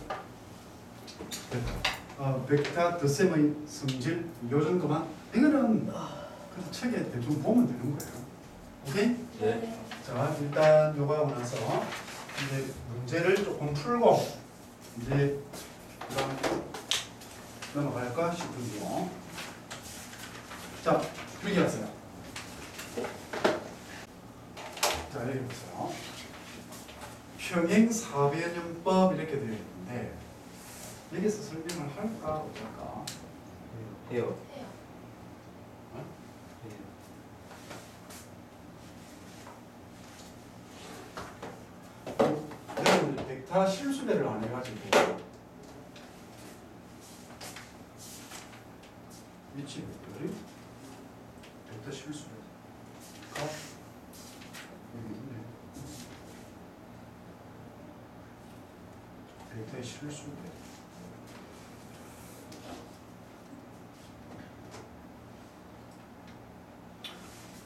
A: 벡터 덧셈의 성질 요 정도만. 이거는 그래서 책에 대충 보면 되는 거예요. 오케이?
B: 네.
A: 자, 일단 요거 하고 나서 이제 문제를 조금 풀고 이제 그다음 넘어갈까 싶은데요. 자, 필기하세요. 자, 여기 보세요. 평행사변형법 이렇게 되어 있는데 여기서 설명을 할까 어떨까?
B: 해요.
D: 해요.
A: 여러분 벡터 실수배를 안 해가지고 위치 벡터를 벡터 실수배가 여기 있네. 벡터의 실수배.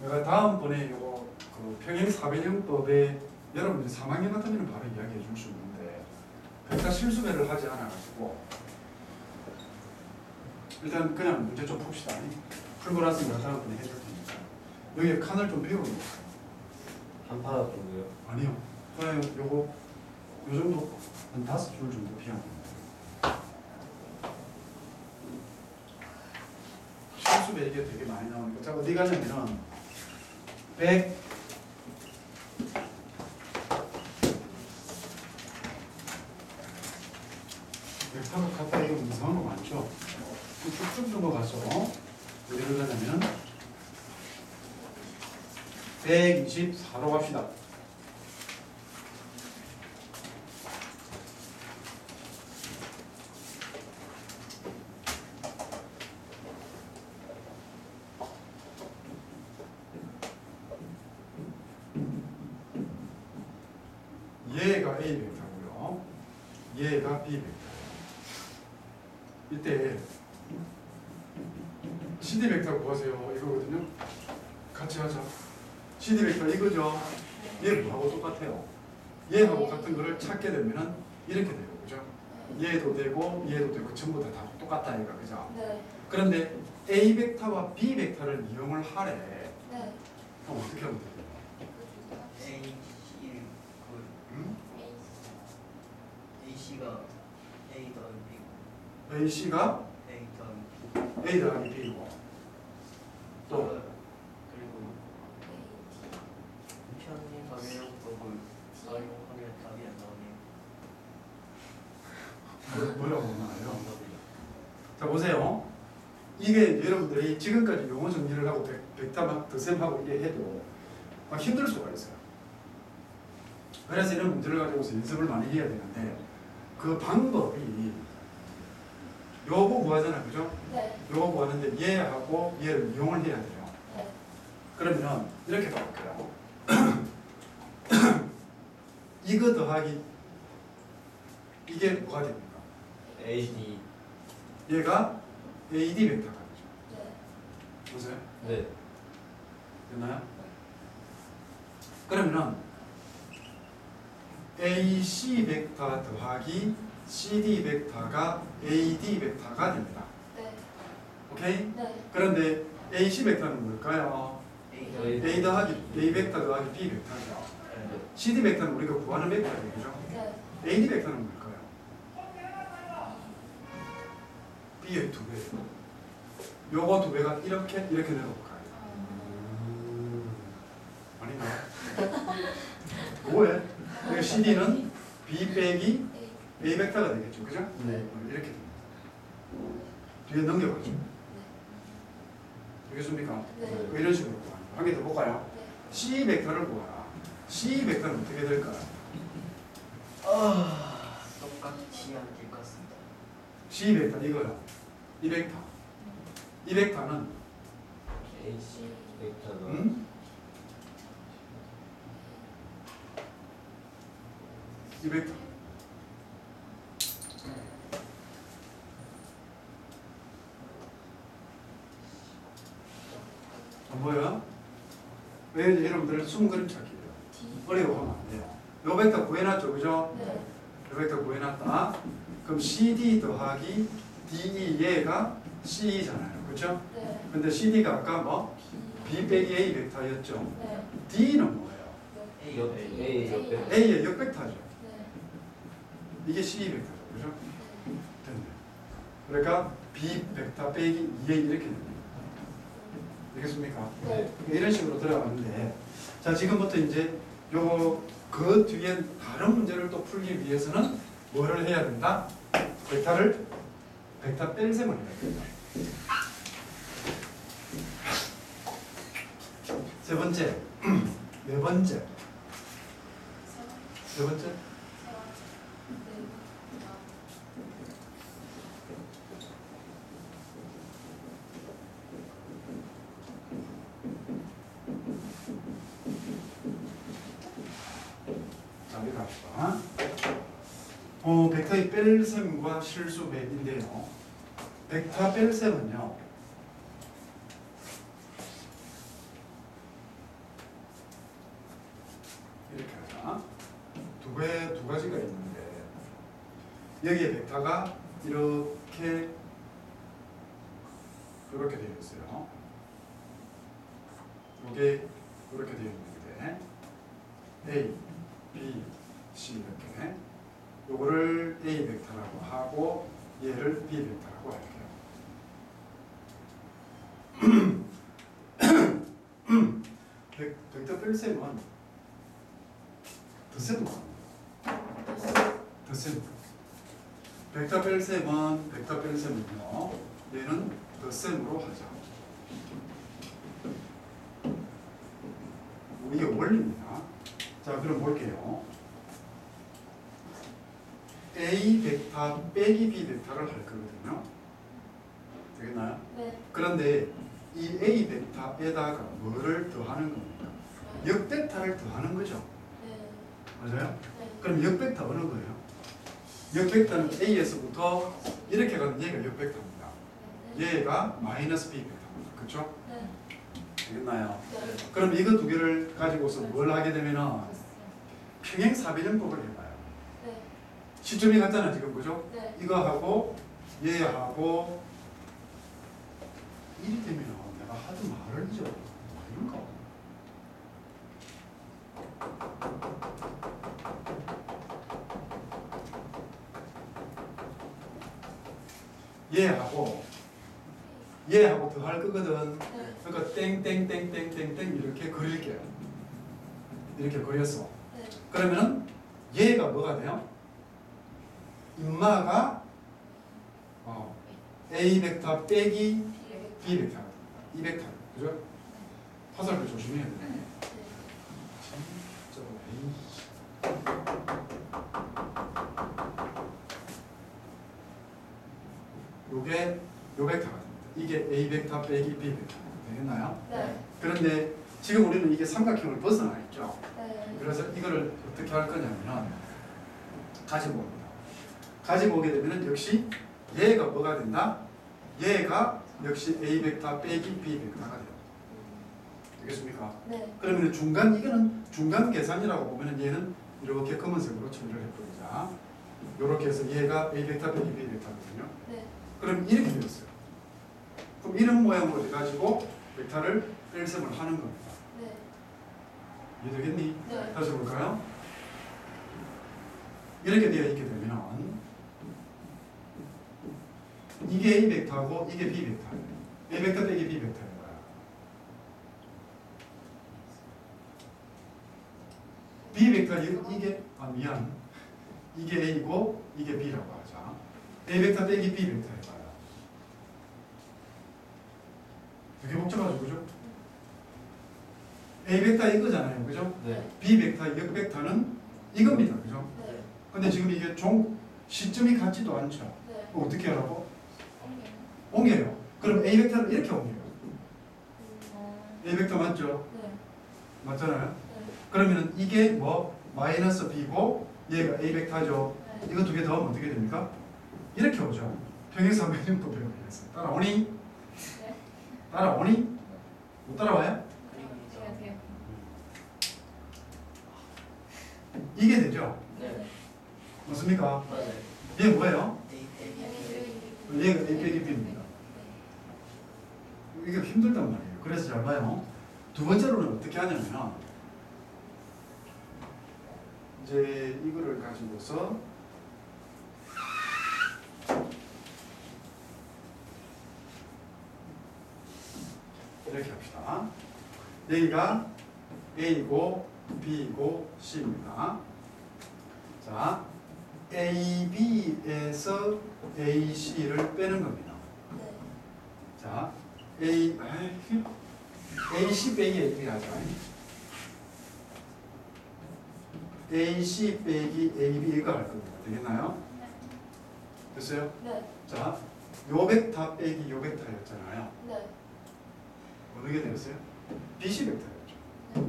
A: 내가 다음번에 요거 그 평행사변형법에 여러분들이 3학년 같으면 바로 이야기해 줄 수 있는데 벡터 실수배를 하지 않아가지고 일단 그냥 문제 좀 풉시다. 풀고 나서 내가 다음번에 해줄 테니까 여기 칸을 좀 비워놓을게요.
B: 한 파라 정도요.
A: 아니요. 그냥 요거 요 정도 한 5줄 정도 비워놓을게요. 실수배 이게 되게 많이 나오니까 자 어디 가냐면은 100 벡터로 갖다 이거 이상한 거 많죠? 쭉쭉 넘어가서 어디로 가냐면 124로 갑시다. 얘가 A 벡터고요. 얘가 B 벡터. 이때 CD 벡터 구하세요. 이거거든요. 같이 하자. CD 벡터 이거죠. 얘하고 똑같아요. 얘하고 같은 거를 찾게 되면은 이렇게 돼요. 그죠? 얘도 되고 얘도 되고 전부 다 똑같다 이거 그죠?
D: 네.
A: 그런데 A 벡터와 B 벡터를 이용을 하래.
D: 네.
A: 그럼 어떻게 하면 돼?
C: A, C,
A: 응?
C: A, C가 A 더하기 B고
A: A, C가
C: A 더하기 B
A: A 더하기 B고 또
C: 그리고 편의 가변형법을 사용하면 답이 안 나오네요.
A: 뭐라고 나와요? 자 보세요. 이게 여러분들이 지금까지 용어 정리를 하고 벡터 막 더셈하고 이게 해도 막 힘들 수가 있어요. 그래서 이런 문제를 가지고서 연습을 많이 해야 되는데 그 방법이 요거 구하잖아, 그죠?
D: 네.
A: 요거 구하는데 얘하고 얘를 이용을 해야 돼요.
D: 네.
A: 그러면 이렇게 가볼게요. 이거 더하기 이게 뭐가 됩니까?
B: AD.
A: 얘가 AD 벡터가 되죠.
D: 네.
A: 보세요.
B: 네.
A: 됐나요? 그러면은 AC 벡터 더하기 CD 벡터가 AD 벡터가 됩니다.
D: 네.
A: 오케이?
D: 네.
A: 그런데 AC 벡터는 뭘까요?
C: A
A: A 더하기 A 벡터 더하기 B 벡터죠. CD 벡터는 우리가 구하는 벡터예요, 그죠?
D: 네.
A: AD 벡터는 뭘까요? B의 2배. 요거 2배가 이렇게 내려올까요? 아닌가요? 뭐해? 그 CD는 B 빼기
D: A.
A: A 벡터가 되겠죠, 그죠?
B: 네.
A: 이렇게 됩니다. 뒤에 넘겨가죠. 되겠습니까?
D: 네.
A: 이런 식으로 한 개 더 볼까요?
D: 네.
A: C 벡터를 구하라. C 벡터는 어떻게 될까요?
C: 똑같이 안될 것 같습니다.
A: C 벡터 이거요. 이 벡터. 이 벡터는
B: AC 벡터가
A: 이 벡터. 안 보여요? 왜 여러분들 숨은 그림 찾기예요?
D: D.
A: 어려워하면 안 돼요. 요 벡터 구해놨죠, 그죠?
D: 네.
A: 요 벡터 구해놨다. 그럼 CD 더하기 DE 얘가 C잖아요, 그죠?
D: 네.
A: 근데 CD가 아까 뭐
D: B.
A: B 빼기 A 벡터였죠.
D: 네.
A: D는 뭐예요?
C: A
B: 옆 A 옆에
A: A의 역벡터죠.
D: 네.
A: 이게 C 벡터죠, 그죠? 됐네. 그러니까 B 벡터 빼기 2A 이렇게 됩니다. 되겠습니까?
D: 네.
A: 이런 식으로 들어가는데, 자 지금부터 이제 요 그 뒤에 다른 문제를 또 풀기 위해서는 뭐를 해야 된다? 벡터 뺄셈을 해야 된다. 세 번째, 네 번째, 세 번째. 자, 우리 갑시다. 벡터의 뺄셈과 실수배인데요. 벡터 뺄셈은요. 이렇게 하자. 두 가지가 있는데 여기에 벡터가 이렇게 되어 있어요. 이게 이렇게 되어 있는데 A, B, C 이렇게 요거를 A 벡터라고 하고 얘를 B 벡터라고 할게요. 벡터 뺄셈은 덧셈으로 합니다. 덧셈. 벡터 뺄셈은요. 얘는 덧셈으로 하죠. 이게 원리입니다. 자, 그럼 볼게요. A 벡터 빼기 B 벡터를 할 거거든요. 되겠나요?
D: 네.
A: 그런데 이 A 벡터에다가 뭐를 더하는 겁니까? 역 벡터를 더하는 거죠.
D: 네.
A: 맞아요?
D: 네.
A: 그럼 역 벡터 어느 거예요? 역 벡터는 A에서부터 이렇게 가는 얘가 역 벡터입니다. 얘가 마이너스 B 벡터입니다. 그렇죠?
D: 네.
A: 되겠나요?
D: 네.
A: 그럼 이거 두 개를 가지고서 뭘 하게 되면은 평행사변형법을 해봐요.
D: 네.
A: 시점이 같잖아 지금 그죠?
D: 네.
A: 이거하고 얘하고 일이 되면 내가 하도 말을 잊어. 아닌가? 얘하고 더 할 거거든.
D: 네.
A: 그러니까 땡땡땡땡땡땡 이렇게 그릴게요. 이렇게 그렸어.
D: 네.
A: 그러면은 얘가 뭐가 돼요? 인마가 A 벡터 빼기 B 벡터. 이 벡터. 그죠? 화살표 조심해야 돼. 진짜 요게 요 벡터가 됩니다. 이게 A 벡터 빼기 B 벡터. 되겠나요?
D: 네.
A: 그런데 지금 우리는 이게 삼각형을 벗어나 있죠.
D: 네.
A: 그래서 이거를 어떻게 할 거냐면 가지고 옵니다. 가지고 오게 되면 역시 얘가 뭐가 된다? 얘가 역시 A 벡터 빼기 B 벡터가 돼요. 되겠습니까?
D: 네.
A: 그러면 이거는 중간 계산이라고 보면은 얘는 이렇게 검은색으로 처리를 해버리자. 이렇게 해서 얘가 A 벡터 빼기 B 벡터거든요.
D: 네.
A: 그럼 이렇게 되었어요. 그럼 이런 모양으로 해가지고 벡터를 뺄셈을 하는 겁니다.
D: 네.
A: 이해되겠니?
D: 네.
A: 다시 볼까요? 이렇게 되어 있게 되면 이게 A 벡터고 이게 B 벡터예요. A 벡터 빼기 B 벡터예요. B 벡터 이게 이게 A고 이게 B라고 하자. A 벡터 빼기 B 벡터 해봐요. 되게 복잡하죠, 그죠? A 벡터 이거잖아요, 그죠?
B: 네.
A: B 벡터 역 벡터는 이겁니다, 그죠?
D: 네.
A: 근데 지금 이게 시점이 같지도 않죠.
D: 네.
A: 그럼 어떻게 하라고?
D: 옮겨요.
A: 옮겨요. 그럼 A 벡터를 이렇게 옮겨요. A 벡터 맞죠?
D: 네.
A: 맞잖아요.
D: 네.
A: 그러면은 이게 뭐 마이너스 B고 얘가 A 벡터죠.
D: 네.
A: 이거 두 개 더하면 어떻게 됩니까? 이렇게 오죠. 평행삼각형법에 의해서. 따라오니?
D: 네.
A: 따라오니? 못 따라와요?
D: 제가 돼요.
A: 이게 되죠.
C: 네.
A: 맞습니까?
C: 맞아요.
A: 얘 뭐예요?
C: A
A: 얘가 A 빼기 B입니다. 이게 힘들단 말이에요. 그래서 잘 봐요. 두 번째로는 어떻게 하냐면 이제 이거를 가지고서 이렇게 합시다. 여기가 A고 B고 C입니다. 자, AB에서 AC를 빼는 겁니다.
D: 네.
A: 자, AC 빼기 AB 하자. AC 빼기 AB 이거 할 겁니다. 되겠나요? 됐어요?
D: 네.
A: 자, 요 벡터 빼기 요 벡터였잖아요.
D: 네.
A: 어느 게 되었어요? BC 벡터였죠.
D: 네.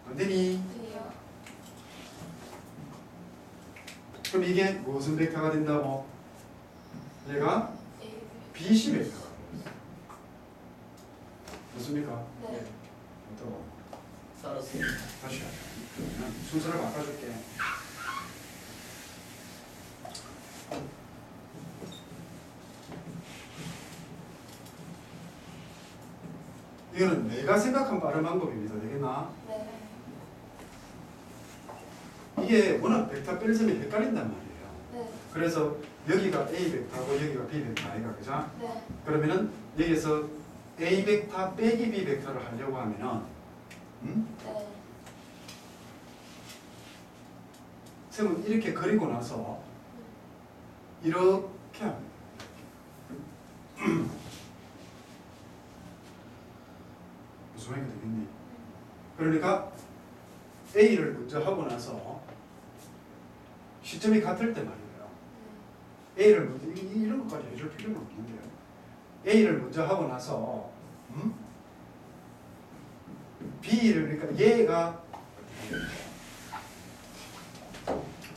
A: 안 되니?
D: 돼요.
A: 그럼 이게 무슨 벡터가 된다고? 얘가 BC 벡터가 되었어요. 맞습니까?
D: 네.
A: 어떠고?
C: 살았어요.
A: 다시 하자. 그러면 순서를 바꿔줄게. 이거는 내가 생각한 빠른 방법입니다. 되겠나?
D: 네.
A: 이게 워낙 벡터 뺄셈이 헷갈린단 말이에요.
D: 네.
A: 그래서 여기가 A 벡터고 여기가 B 벡터 아이가 그죠?
D: 네.
A: 그러면은 여기서 A 벡터 빼기 B 벡터를 하려고 하면은
D: 네.
A: 쌤은 이렇게 그리고 나서 이렇게 합니다. 무슨 말인지 되겠니? 그러니까 A를 먼저 하고 나서 시점이 같을 때 말이에요. A를 먼저 이런 것까지 해줄 필요는 없는데요. A를 먼저 하고 나서 B를 그러니까 얘가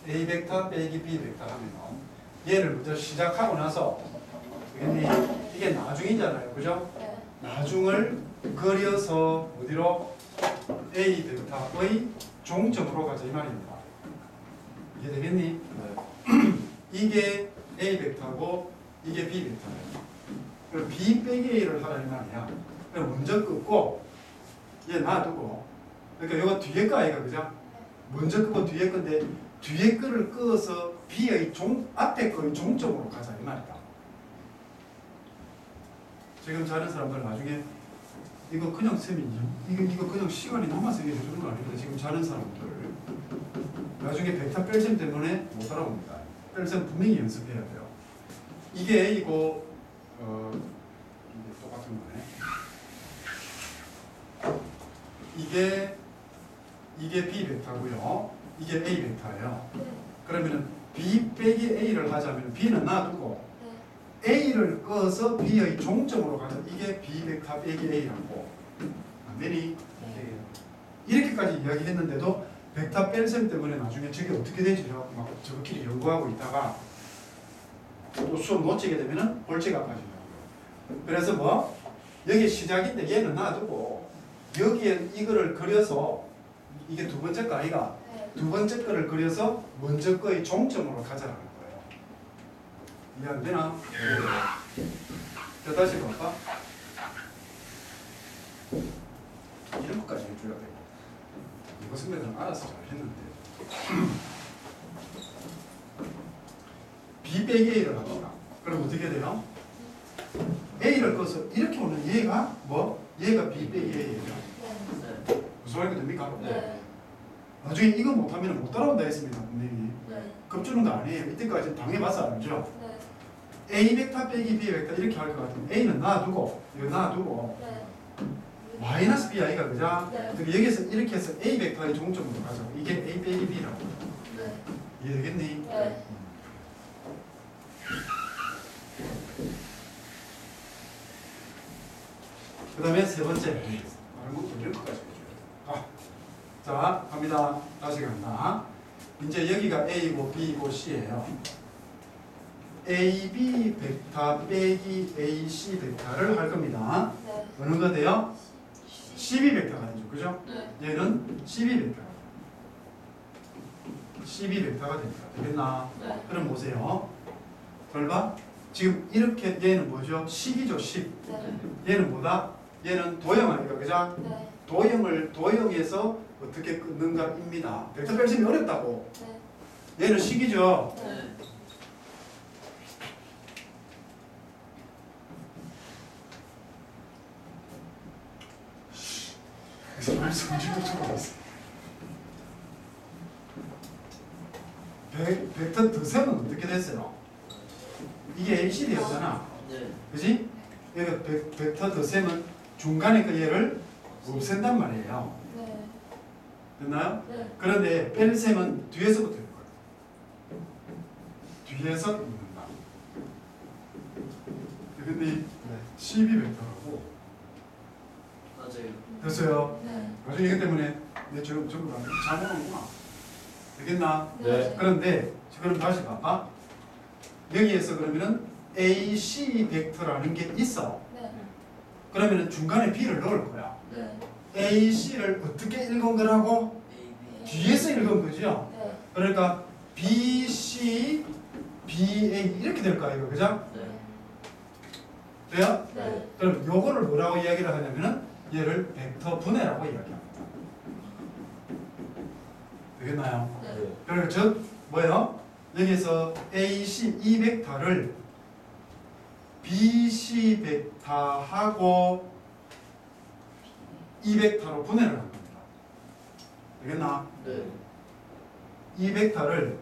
A: A 벡터 빼기 B 벡터 하면 얘를 먼저 시작하고 나서 되겠니? 이게 나중이잖아요, 그죠?
D: 네.
A: 나중을 그려서 어디로 A 벡터의 종점으로 가자 이 말입니다. 이해되겠니?
B: 네.
A: 이게 A 벡터고 이게 B 벡터예요. 그럼 B 빼기 A를 하라는 말이야. 그럼 먼저 끄고 얘 놔두고 그러니까 이거 뒤에 거 아이가 그죠? 먼저 끄고 뒤에 건데 뒤에 거를 끄어서 B의 앞에 거의 종점으로 가자 이 말이다. 지금 자는 사람들 나중에 이거 그냥 쌤이 이거 그냥 시간이 남아서 이게 해주는 거 아닙니다. 지금 자는 사람들 나중에 벡터 뺄셈 때문에 못 알아봅니다. 뺄셈 분명히 연습해야 돼요. 이게 A고 이게 똑같은 거네. 이게 B 벡터고요. 이게 A 벡터예요.
D: 네.
A: 그러면은 B 빼기 A를 하자면 B는 놔두고
D: 네.
A: A를 꺼서 B의 종점으로 가자. 이게 B 벡터 빼기 A라고. 안 되니?
D: 네.
A: 이렇게까지 이야기했는데도 벡터 뺄셈 때문에 나중에 저게 어떻게 되지? 막 저끼리 연구하고 있다가 또 수업 놓치게 되면은 골치가 아파지더라고요. 그래서 뭐 여기 시작인데 얘는 놔두고 여기에 이거를 그려서 이게 두 번째 거 아이가
D: 네.
A: 두 번째 거를 그려서 먼저 거의 종점으로 가자라는 거예요. 이해 안 되나? 자, 다시 볼까? 이런 것까지 해줘야 되고 이거 선배들은 알아서 잘 했는데 B 빼기 A를 합시다. 그럼 어떻게 돼요? A를 꺼서 이렇게 오는 얘가 뭐? 얘가 B 빼기 A예요.
D: 네.
C: 네.
A: 무슨 말인가 됩니까?
D: 네.
A: 나중에 이거 못하면 못 따라온다 했습니다. 분명히
D: 네.
A: 겁주는 거 아니에요. 이때까지 당해봐서 알죠?
D: 네.
A: A 벡터 빼기 B 벡터 이렇게 할 것 같으면 A는 놔두고 이거 놔두고
D: 네.
A: 마이너스 B 아이가 그죠?
D: 네.
A: 그리고 여기서 이렇게 해서 A 벡터의 종점으로 가죠. 이게 A 빼기 B라고.
D: 네.
A: 이해되겠니?
D: 네.
A: 그 다음에 세 번째 다른 것도 이런 것까지 해줘요. 자 갑니다. 다시 간다. 이제 여기가 A고 B고 C예요. AB 벡터 빼기 AC 벡터를 할 겁니다.
D: 네.
A: 어느 거 돼요? CB 벡터가 되죠. 그죠?
D: 네.
A: 얘는 CB 벡터가 돼요. CB 벡터가 됩니다. 되겠나?
D: 네.
A: 그럼 보세요. 덜봐. 지금 이렇게 얘는 뭐죠? 10이죠. 10.
D: 네.
A: 얘는 뭐다? 얘는 도형 아니까 그죠?
D: 네.
A: 도형에서 어떻게 끊는가입니다. 벡터 뺄셈이 어렵다고.
D: 네.
A: 얘는 식이죠.
D: 네.
A: 그래서 말씀지도 좀 있어. 벡터 드셈은 어떻게 됐어요? 이게 ACD였잖아.
C: 네.
A: 그지? 그러니까 벡터 드셈은 중간에 그 얘를 없앤단 말이에요.
D: 네.
A: 됐나요?
D: 네.
A: 그런데 뺄셈은 뒤에서부터 할 거예요. 뒤에서 읽는다. 근데 12 벡터라고
C: 맞아요.
A: 됐어요.
D: 네.
A: 나중에 이것 때문에 내 전부 다 잘못하는구나. 되겠나?
B: 네.
A: 그런데 그럼 다시 봐봐. 여기에서 그러면은 AC 벡터라는 게 있어.
D: 네.
A: 그러면은 중간에 B를 넣을 거야.
D: 네.
A: AC를 어떻게 읽은 거라고?
C: A, B.
A: 뒤에서 읽은 거죠.
D: 네.
A: 그러니까 BC, BA 이렇게 될 거야 이거 그죠?
C: 네.
A: 돼요?
D: 네.
A: 그럼 요거를 뭐라고 이야기를 하냐면은 얘를 벡터 분해라고 이야기합니다. 되겠나요?
D: 네.
A: 그러니까 즉 뭐예요? 여기서 AC 이 벡터를 BC 벡터하고 이 벡터로 분해를 한 겁니다. 되겠나?
C: 네.
A: 이 벡터를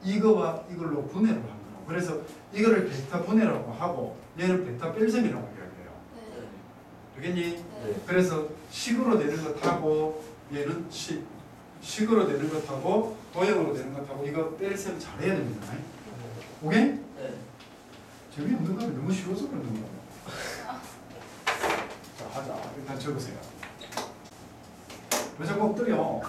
A: 이거와 이걸로 분해를 한 거예요. 그래서 이거를 벡터 분해라고 하고 얘는 벡터 뺄셈이라고 이야기해요.
D: 네.
A: 되겠니?
D: 네.
A: 그래서 식으로 되는 것하고 얘는 식으로 되는 것하고 도형으로 되는 것하고 이거 뺄셈 잘해야 됩니다. 오케이?
C: 네.
A: 재미없는 거는 너무 쉬워서 그러는 거예요. 자, 하자. 일단 적으세요. 왜 자꾸 엎드려?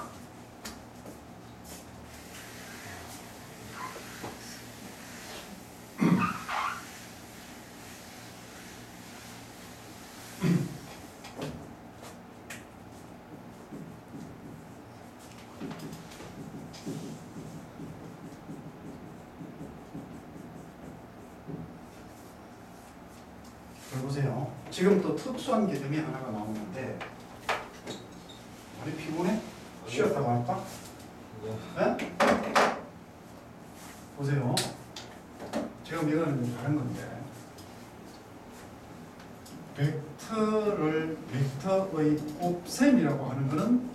A: 잘 보세요. 지금 또 특수한 개념이 하나가 나오는데 많이 피곤해? 쉬었다고 할까? 네? 보세요. 지금 이거는 좀 다른 건데 벡터의 곱셈이라고 하는 거는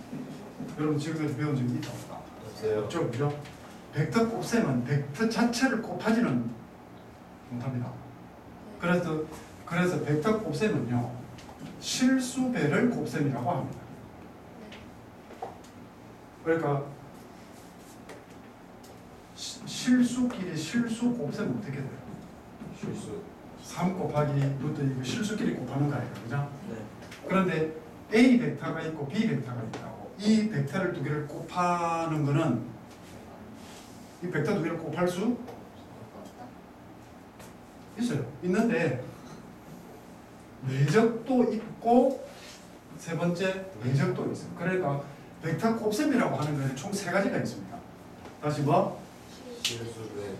A: 여러분 지금까지 배운 적이 있다 없다?
B: 없어요.
A: 없죠, 그죠? 벡터 곱셈은 벡터 자체를 곱하지는 못합니다. 그래서 벡터 곱셈은요 실수배를 곱셈이라고 합니다. 그러니까 실수끼리 실수 곱셈 어떻게 돼요?
B: 실수.
A: 3 곱하기 루트 이거 실수끼리 곱하는 거 아니에요, 그죠?
C: 네.
A: 그런데 A 벡터가 있고 B 벡터가 있다고. 이 벡터를 두 개를 곱하는 거는 이 벡터 두 개를 곱할 수 있어요. 있는데 내적도 있고 세 번째 외적도 있어요. 그러니까 벡터 곱셈이라고 하는 거는 총 세 가지가 있습니다. 다시 뭐?
B: 실수배.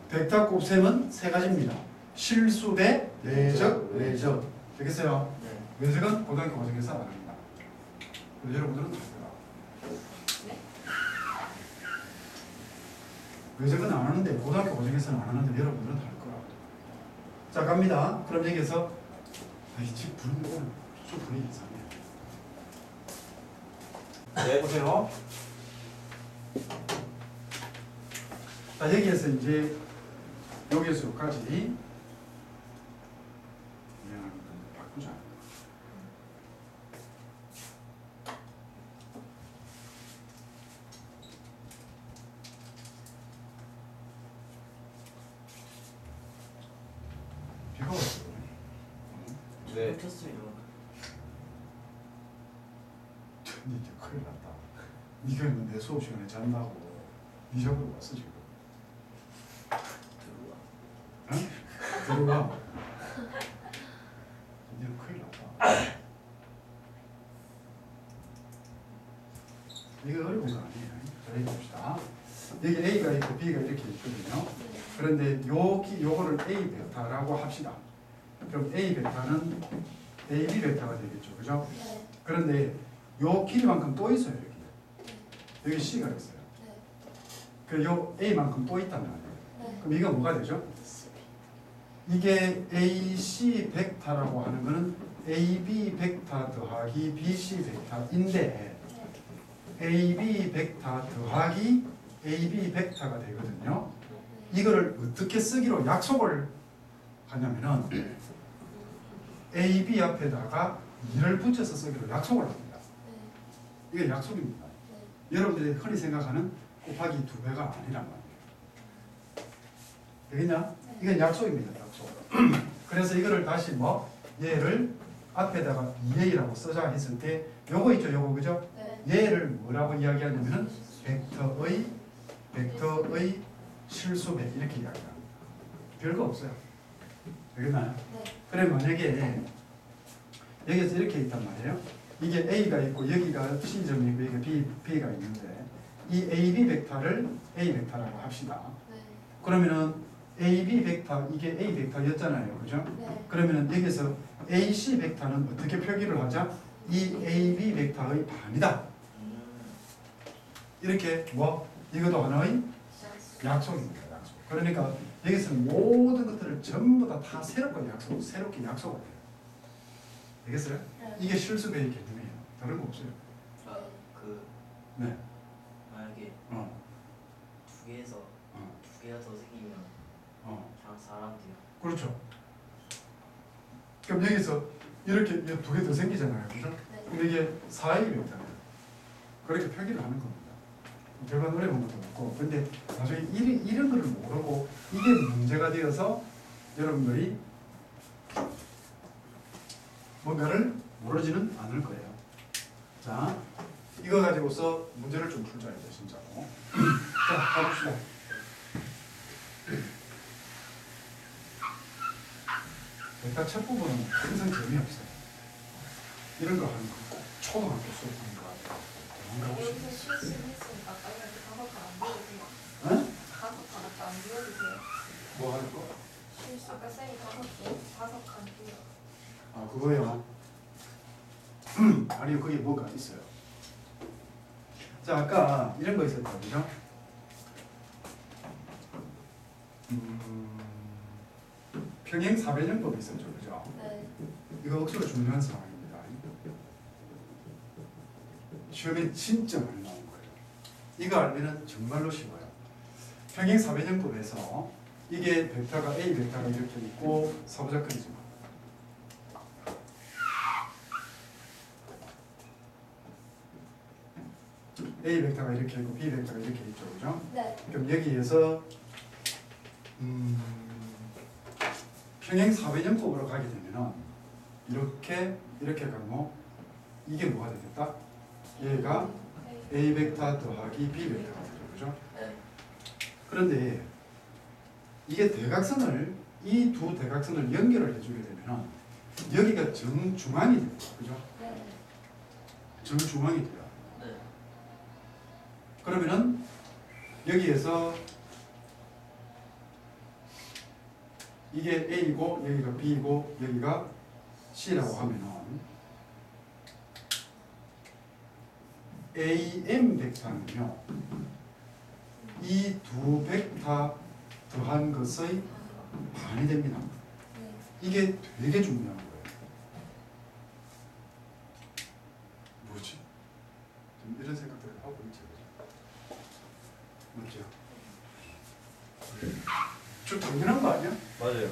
A: 벡터 곱셈은 세 가지입니다. 실수 대 내적, 외적. 되겠어요?
C: 네.
A: 외적은 고등학교 과정에서 안 합니다. 그래서 여러분들은 다 해요. 외적은 안 하는데 고등학교 과정에서는 안 하는데 여러분들은 다 할 거라고. 자 갑니다. 그럼 여기서 집 부르는 거는 좀 분위기 이상해.
B: 네.
A: 보세요. 자 여기에서 이제 여기에서 여기까지 바꾸자. 비가 왔어.
B: 네.
C: 켰습니다.
A: 이제 큰일 났다. 네가 내 수업 시간에 잔다고 네 잡으러 왔어 지금. 응? 들어와. 이제 큰일 났다. 이거 어려운 거 아니에요. 자, 여기 봅시다. 여기 A가 있고 B가 이렇게 있거든요. 그런데 요거를 A 벡터라고 합시다. 그럼 A 벡터는 AB 벡터가 되겠죠. 그죠? 그런데 요 길이만큼 또 있어요. 여기 C가 있어요. 그 요 A만큼 또 있단 말이에요. 그럼 이거 뭐가 되죠? 이게 AC 벡터라고 하는 거는 AB 벡터 더하기 BC 벡터인데 AB 벡터 더하기 AB 벡터가 되거든요. 이거를 어떻게 쓰기로 약속을 하냐면은 AB 앞에다가 2를 붙여서 쓰기로 약속을 합니다. 이게 약속입니다. 여러분들이 흔히 생각하는 곱하기 2배가 아니란 말이에요. 되겠냐? 이건 약속입니다. 약속. 그래서 이거를 다시 뭐 얘를 앞에다가 2a라고 쓰자 했을 때 요거 있죠, 요거 그죠? 얘를 뭐라고 이야기하냐면은 벡터의 실수배 이렇게 이야기합니다. 별거 없어요. 되겠나요? 그래 만약에 여기서 이렇게 있단 말이에요. 이게 A가 있고 여기가 C점이 있고 여기 B가 있는데 이 AB 벡터를 A 벡터라고 합시다. 그러면은 AB 벡터 이게 A 벡터였잖아요. 그죠? 그러면은 여기서 AC 벡터는 어떻게 표기를 하자? 이 AB 벡터의 반이다. 이렇게 뭐 이것도 하나의 약속입니다. 약속. 그러니까 여기서 모든 것들을 전부 다 새롭게 약속을 해요. 알겠어요? 이게 실수배의 개념이에요. 다른 거 없어요.
C: 그
A: 네.
C: 만약에 두 개에서 두 개가 더 생기면 사람들이요.
A: 그렇죠. 그럼 여기서 이렇게 두 개 더 생기잖아요. 그죠? 근데 이게 4A 벡터예요. 그렇게 표기를 하는 겁니다. 별반 어려운 것도 없고. 근데 나중에 이런 거를 모르고 이게 문제가 되어서 여러분들이 뭔가를 모르지는 않을 거예요. 자, 이거 가지고서 문제를 좀 풀자 이제 진짜로. 자, 가봅시다. 일단 첫 부분은 항상 재미없어요. 이런 거 하는 거 꼭 초등학교 수업하는 거 같아요. 도망가고 싶어요.
E: 여기서 실수했으니까 빨리 가서 안 비워주세요.
A: 응?
E: 가서 안 비워주세요.
A: 뭐 할 거?
E: 실수 아까 쌤이 다섯 칸 비워.
A: 아 그거요. 아니요 거기 뭐가 있어요. 자 아까 이런 거 있었다 그죠? 평행 사변형법이 있었죠 그죠?
E: 네.
A: 이거 억수로 중요한 상황입니다. 시험에 진짜 많이 나온 거예요. 이거 알면은 정말로 쉬워요. 평행 사변형법에서 이게 벡터가 A 벡터가 이렇게 있고 사부작근이죠. A 벡터가 이렇게 있고 B 벡터가 이렇게 있죠, 그죠?
E: 네.
A: 그럼 여기에서 평행 사변형법으로 가게 되면은 이렇게 가면 이게 뭐가 되겠다? 얘가 A 벡터 더하기 B 벡터가 되죠, 그죠?
D: 네.
A: 그런데 이게 대각선을 이 두 대각선을 연결을 해주게 되면은 여기가 정중앙이 돼요, 그죠?
E: 네.
A: 정중앙이 돼요.
D: 네.
A: 그러면은 여기에서 이게 A이고 여기가 B이고 여기가 C라고 하면은 AM 벡터는요 이 두 벡터 더한 것의 반이 됩니다.
E: 네.
A: 이게 되게 중요한 거예요. 뭐지? 좀 이런 생각들을 하고 있죠. 그죠? 맞죠? 좀 당연한 거 아니야?
B: 맞아요.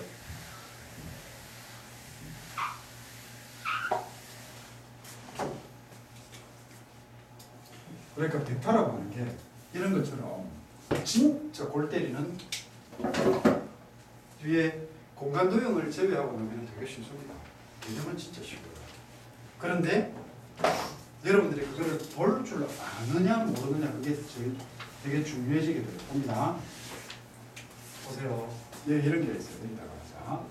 A: 그러니까 벡터라고 하는 게 이런 것처럼 진짜 골 때리는 뒤에 공간 도형을 제외하고 나면 되게 쉽습니다. 이름은 진짜 쉬워요. 그런데 여러분들이 그거를 볼 줄 아느냐 모르느냐 그게 되게 중요해지게 돼요. 봅니다. 보세요. 여기 이런 게 있어요. 여기다가 자,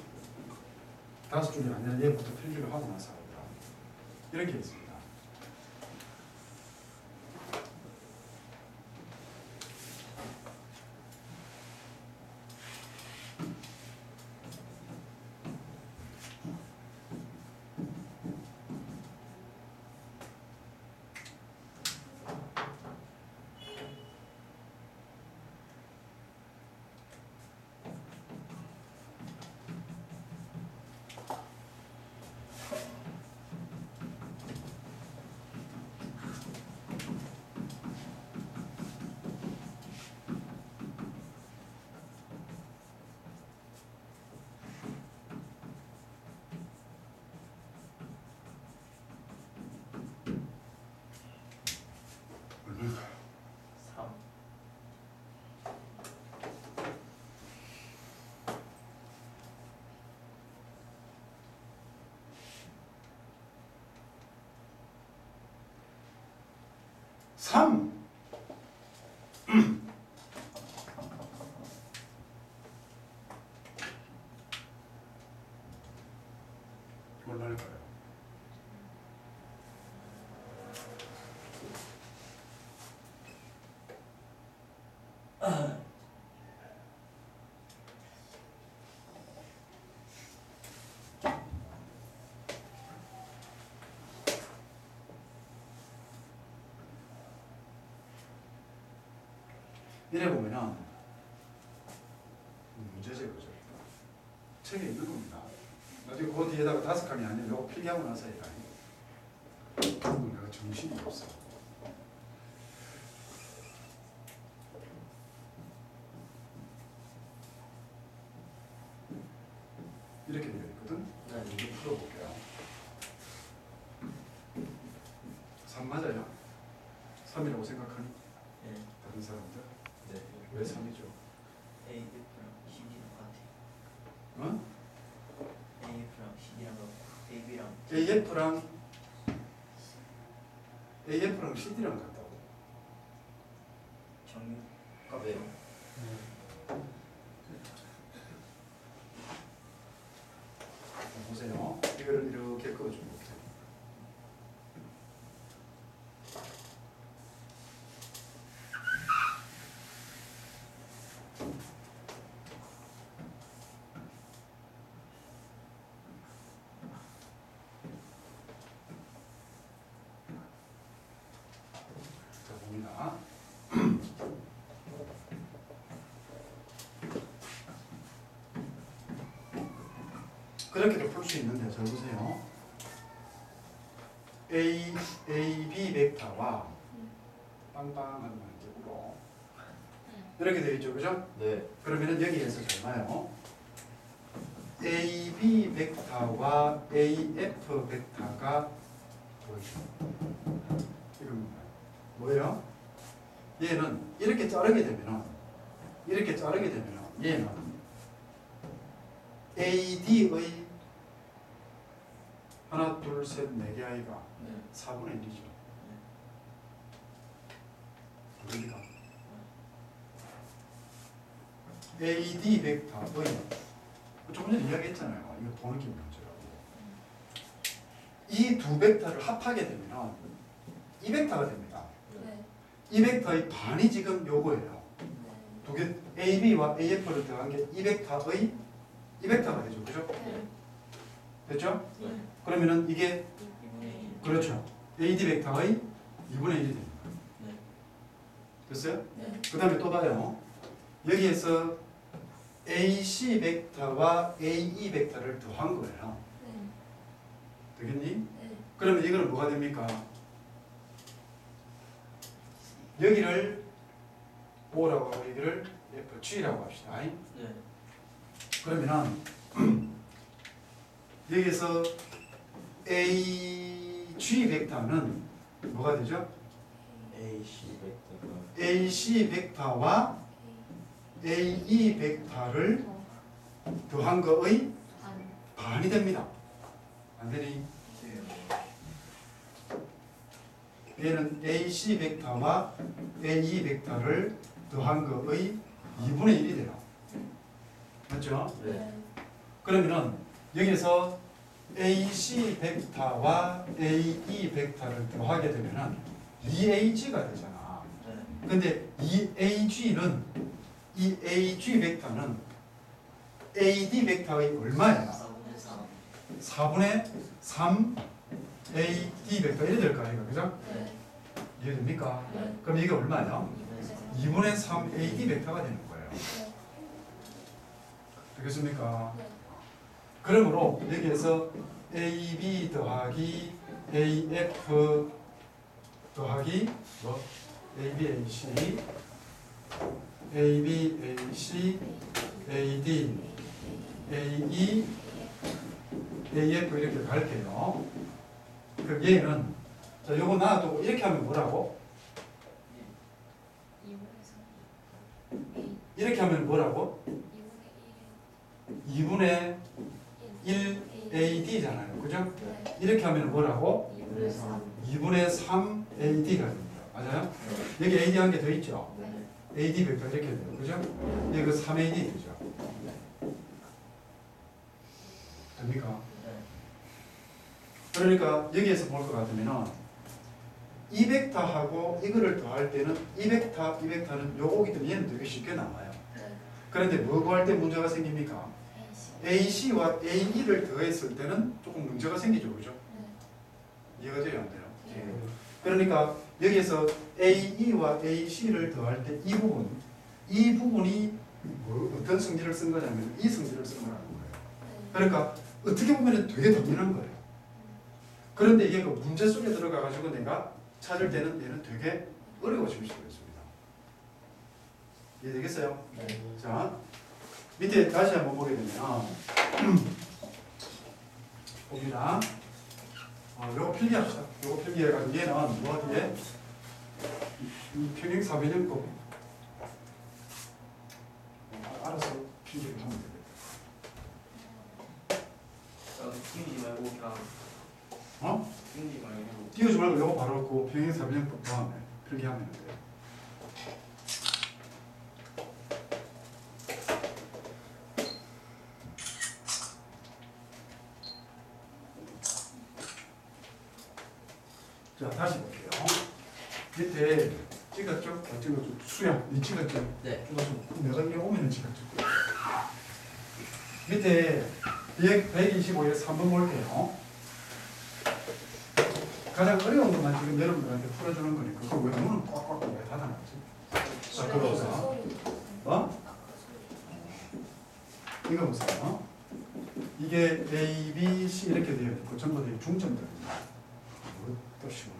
A: 다섯 줄이 아니라 얘부터 필기를 하고 나서 합니다. 이런 게 있습니다. 얼마일까요?
D: 3.
A: 삼. 얼마일까요? 이래 보면은 문제제 그죠? 책에 있는 겁니다. 나중에 그 뒤에다가 다섯 칸이 아니라 이거 필기하고 나서 해라. 그러면 내가 정신이 없어. 이렇게 되어 있거든.
D: 네.
A: 이거 풀어볼게요. 3 맞아요? 3이라고 생각하니?
D: 네.
A: 다른 사람들?
B: 네.
A: 왜 3이죠?
D: AF랑 CD랑 같아.
A: 어?
D: AF랑 CD랑 AB랑
A: AF랑 CD랑 같다고.
D: 정육값.
B: 네.
A: 보세요. 이거를 이렇게 그어주면 돼요. 그렇게도 풀 수 있는데 잘 보세요. A B 벡터와 빵빵한 만족으로 이렇게 되어 있죠, 그죠?
B: 네.
A: 그러면은 여기에서 얼마요? A B 벡터와 A F 벡터가 보이죠. 이건 뭐예요? 얘는 이렇게 자르게 되면은 얘는 AD의 하나, 둘, 셋, 네 개 아이가
D: 네.
A: 4분의 1이죠. 그러니까 AD 벡터의 조금 전에 이야기했잖아요. 이거 도느낌 문제라고. 이 두 벡터를 합하게 되면 이 벡터가 됩니다.
E: 네.
A: 이 벡터의 반이 지금 요거예요. 두 개 AB와 AF를 더한 게 이 벡터의 이 벡터가 되죠. 그죠?
E: 네.
A: 됐죠?
D: 네.
A: 그러면은 이게
D: 2분의 1.
A: 그렇죠. AD 벡터의 2분의 1이 됩니다.
D: 네.
A: 됐어요?
E: 네.
A: 그 다음에 또 봐요. 여기에서 AC 벡터와 AE 벡터를 더한 거예요.
E: 네.
A: 되겠니?
E: 네.
A: 그러면 이거는 뭐가 됩니까? 여기를 O라고 하고 여기를 FG라고 합시다.
D: 네.
A: 그러면은 여기서 AG 벡터는 뭐가 되죠?
B: AC 벡터가
A: AC 벡터와 AE 벡터를 더한 거의 반이 됩니다. 안 되니? 얘는 AC 벡터와 AE 벡터를 더한 거의 2분의 1이 돼요. 맞죠?
B: 네.
A: 그러면은 여기서 AC 벡터와 AE 벡터를 더하게 되면은 2AG가 되잖아.
D: 네.
A: 근데 이 AG 벡터는 AD 벡터의 얼마예요?
D: 4분의 3.
A: 4분의 3 AD 벡터 이래 될까 이거 그죠?
E: 네.
A: 이해됩니까?
E: 네.
A: 그럼 이게 얼마예요?
D: 2분의 3.
A: 2분의 3 AD 벡터가 되는 거예요. 되겠습니까?
E: 네.
A: 그러므로 여기에서 AB 더하기 AF 더하기 뭐? AB AC AB AC AD AE AF 이렇게 갈게요. 그럼 얘는 자 요거 놔두고 이렇게 하면 뭐라고? 이렇게 하면 뭐라고? 2분의 1 AD잖아요. 그죠? 이렇게 하면 뭐라고? 2분의 3 AD가 됩니다. 맞아요? 여기 AD 한 개 더 있죠? AD 벡터 이렇게 돼요. 그죠? 여기 그 3AD 되죠. 됩니까? 그러니까 여기에서 볼 것 같으면 이 벡터하고 이거를 더할 때는 이 벡터는 요거기 때문에 얘는 되게 쉽게 나와요. 그런데 뭐 구할 때 문제가 생깁니까? AC와 AE를 더했을 때는 조금 문제가 생기죠. 그죠? 이해가 돼요? 안 돼요? 그러니까 여기에서 AE와 AC를 더할 때 이 부분이 뭐 어떤 성질을 쓴 거냐면 이 성질을 쓴 거라는 거예요. 그러니까 어떻게 보면 되게 동일한 거예요. 그런데 이게 그 문제 속에 들어가 가지고 내가 찾을 때는 얘는 되게 어려워질 수가 있습니다. 이해되겠어요? 자, 밑에 다시 한번 보게 되면 봅니다. 요거 필기합시다. 요거 필기해가지고 얘는 뭐 어디에 이 평행 사변형법 알아서 필기를 하면 되겠다.
D: 띄우지 말고 그냥
A: 어?
D: 띄우지 말고.
A: 띄우지 말고 요거 바로 그 평행 사변형법 다음에 필기하면 돼요. 자, 다시 볼게요. 밑에 찍었죠? 찍었죠? 수야, 니 찍었죠?
D: 네.
A: 내가 이게 오면 찍었죠? 밑에 125에 3번 볼게요. 가장 어려운 것만 지금 여러분들한테 풀어주는 거니까 그걸 왜 문은 꽉꽉 왜 닫아놨지? 자, 그거 보세요. 어? 이거 보세요. 이게 A, B, C 이렇게 되어 있고 전부 다 중점들입니다. 또 시원하.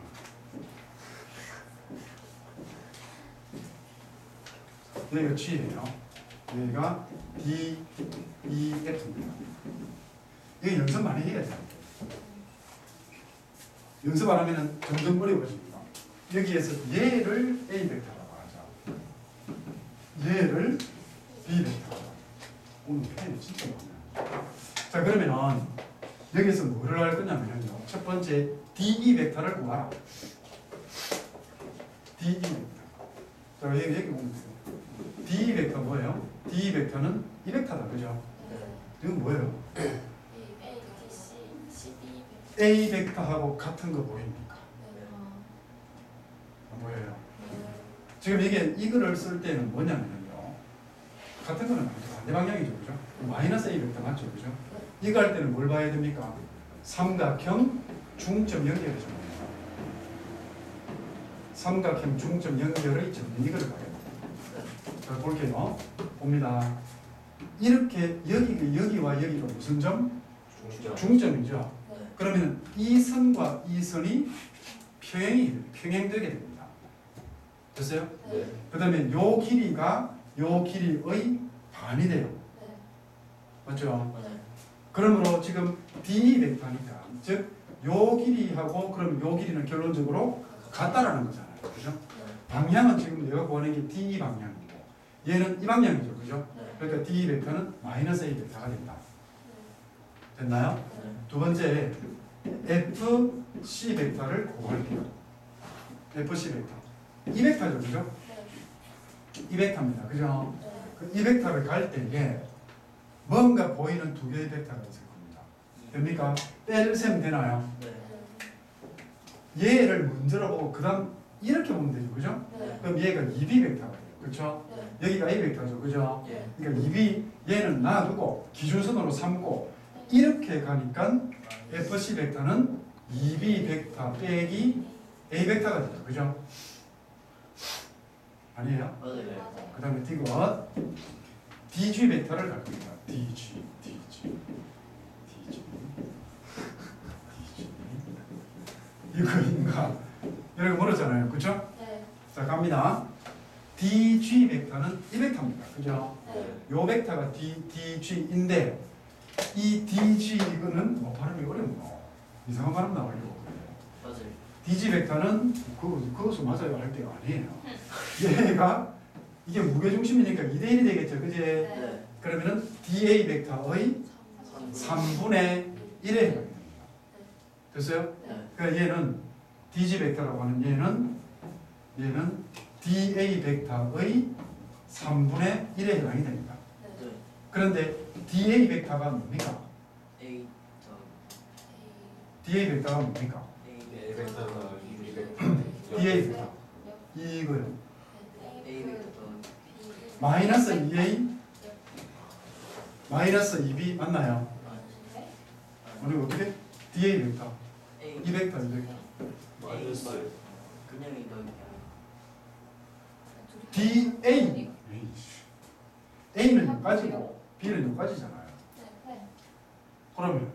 A: 여기가 G예요. 여기가 D, E, F입니다. 이거 연습 많이 해야 돼요. 연습 안 하면 점점 어려워집니다. 여기에서 얘를 A 벡터라고 하자. 얘를 B 벡터라고 하자. 오늘 표현이 진짜 많아요. 자, 그러면은 여기서 뭐를 할 거냐면요. 첫 번째 DE 벡터를 구하라. DE 벡터. 자, 여기 보면 돼요. DE 벡터 뭐예요? DE 벡터는 이 벡터다, 그죠? 이건 뭐예요? A 벡터하고 같은 거 보입니까? 뭐예요? 지금 이게 이거를 쓸 때는 뭐냐면요. 같은 거는 아니죠. 반대 방향이죠, 그죠? 마이너스 A 벡터 맞죠, 그죠? 이거 할 때는 뭘 봐야 됩니까? 삼각형 중점 연결을 정합니다. 삼각형 중점 연결의 점 이거를 봐야 됩니다. 자, 볼게요. 봅니다. 이렇게 여기와 여기가 무슨 점? 중점이죠. 그러면 이 선과 이 선이 평행되게 됩니다. 됐어요?
B: 네.
A: 그 다음에 요 길이가 요 길이의 반이 돼요. 맞죠? 그러므로 지금 D 벡터니까 즉 요 길이하고 그럼 요 길이는 결론적으로 같다라는 거잖아요. 그죠? 방향은 지금 내가 구하는 게 D 방향이고 얘는 이 방향이죠. 그죠? 그러니까 D 벡터는 마이너스 A 벡터가 된다. 됐나요? 두 번째 FC 벡터를 구할게요. FC 벡터. 이 벡터죠. 그죠? 이 벡터입니다. 그죠? 이 벡터를 갈 때에 뭔가 보이는 두 개의 벡터가 있을 겁니다. 됩니까? 뺄셈 되나요? 얘를 문제로 보고 그 다음 이렇게 보면 되죠. 그죠? 그럼 얘가 2B 벡터가 돼요. 그렇죠? 여기가 A 벡터죠. 그죠? 그러니까 2B 얘는 놔두고 기준선으로 삼고 이렇게 가니까 FC 벡터는 2B 벡터 빼기 A 벡터가 되죠. 그죠? 아니에요? 그 다음에 디귿 DG 벡터를 갈 겁니다. DG 이거인가? 이렇게 멀었잖아요. 그쵸? 자, 갑니다. DG 벡터는 이 벡터입니다. 그죠? 요 벡터가 DG인데 이 DG 이거는 뭐 발음이 어렵나? 이상한 발음 나와요. DG 벡터는 그것은 맞아요 할 때가 아니에요. 얘가 이게 무게중심이니까 2대1이 되겠죠. 그제? 그러면은 DA 벡터의 3분의 1에 해당이 됩니다. 됐어요? 그러니까 얘는 DG 벡터라고 하는 얘는 DA 벡터의 3분의 1에 해당이 됩니다. 그런데 DA 벡터가 뭡니까? DA 벡터가 뭡니까?
B: A 벡터가
A: DA 벡터 이거요. 마이너스 2A 마이너스 2B 맞나요? 우리 어떻게? DA 벡터 이 벡터 이 벡터
B: 마이너스
A: DA A는 여기까지고 B는 여기까지잖아요. 그러면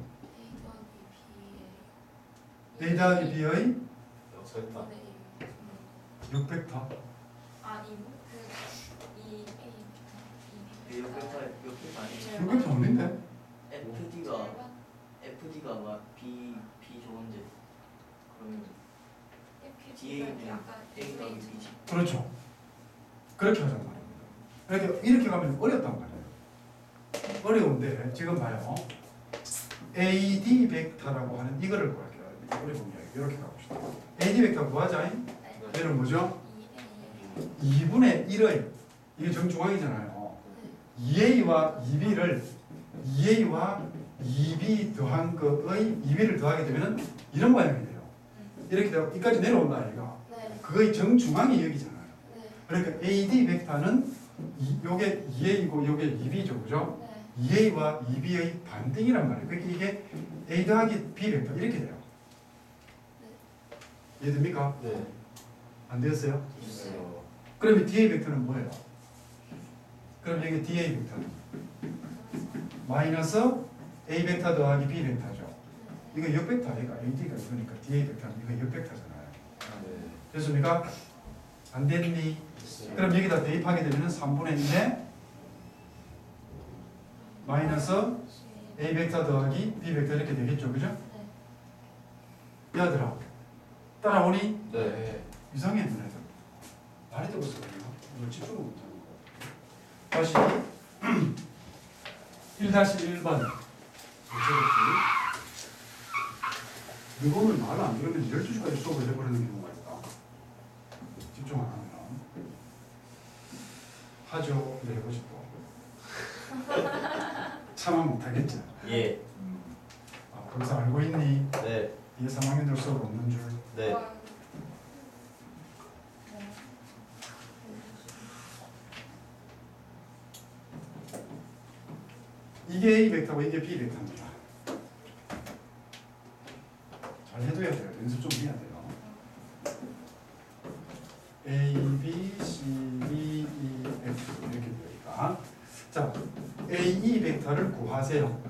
A: A 더하기 B의 6벡터 여기 없는데?
C: FD가 막 B 좋은데 그러면 DA는 A 더하기 B지.
A: 그렇죠. 그렇게 하단 말입니다. 그러니까 이렇게 가면 어렵단 말이에요. 어려운데 지금 봐요. AD 벡터라고 하는 이거를 구할게요. 어려운 이야기 이렇게 가봅시다. AD 벡터 구하자. 얘는 뭐죠? 2분의 1의 이게 정중앙이잖아요. 2A와 2B를 2A와 2B 더한 거의 2B를 더하게 되면 이런 모양이 돼요. 이렇게 되고 여기까지 내려온다 얘가. 그거의 정중앙이 여기잖아요. 그러니까 AD 벡터는 요게 2A이고 요게 2B죠. 그죠? 2A와 2B의 반등이란 말이에요. 그러니까 이게 A 더하기 B 벡터 이렇게 돼요. 이해됩니까?
B: 네.
A: 안 되었어요? 그러면 DA 벡터는 뭐예요? 그럼 여기 DA 벡터는 마이너스 A 벡터 더하기 B 벡터죠. 이거 역벡터 아이가 AD가 이거니까 DA 벡터는 이거 역벡터잖아요.
B: 네.
A: 됐습니까? 안 됐니? 그럼 여기다 대입하게 되면 3분의 1에 마이너스 A 벡터 더하기 B 벡터 이렇게 되겠죠. 그죠? 얘들아 따라오니?
B: 네.
A: 이상해 너네들. 말이 되고서 그래요. 이거 집중을 못하는 거야. 다시 1-1번 이거는 말 안 들으면 12시까지 수업을 해버리는 경우가 있다. 집중 안 하면 하죠. 근데 해보고 싶어. 참아 못하겠지.
B: 예.
A: 아, 벌써 알고 있니?
B: 네.
A: 이게 3학년들 수업 없는 줄.
B: 네.
A: 이게 A 벡터고 이게 B 벡터입니다. 잘 해둬야 돼요. 연습 좀 해야 돼요. A, B, C, D, E, F 이렇게 되니까 자, A, E 벡터를 구하세요.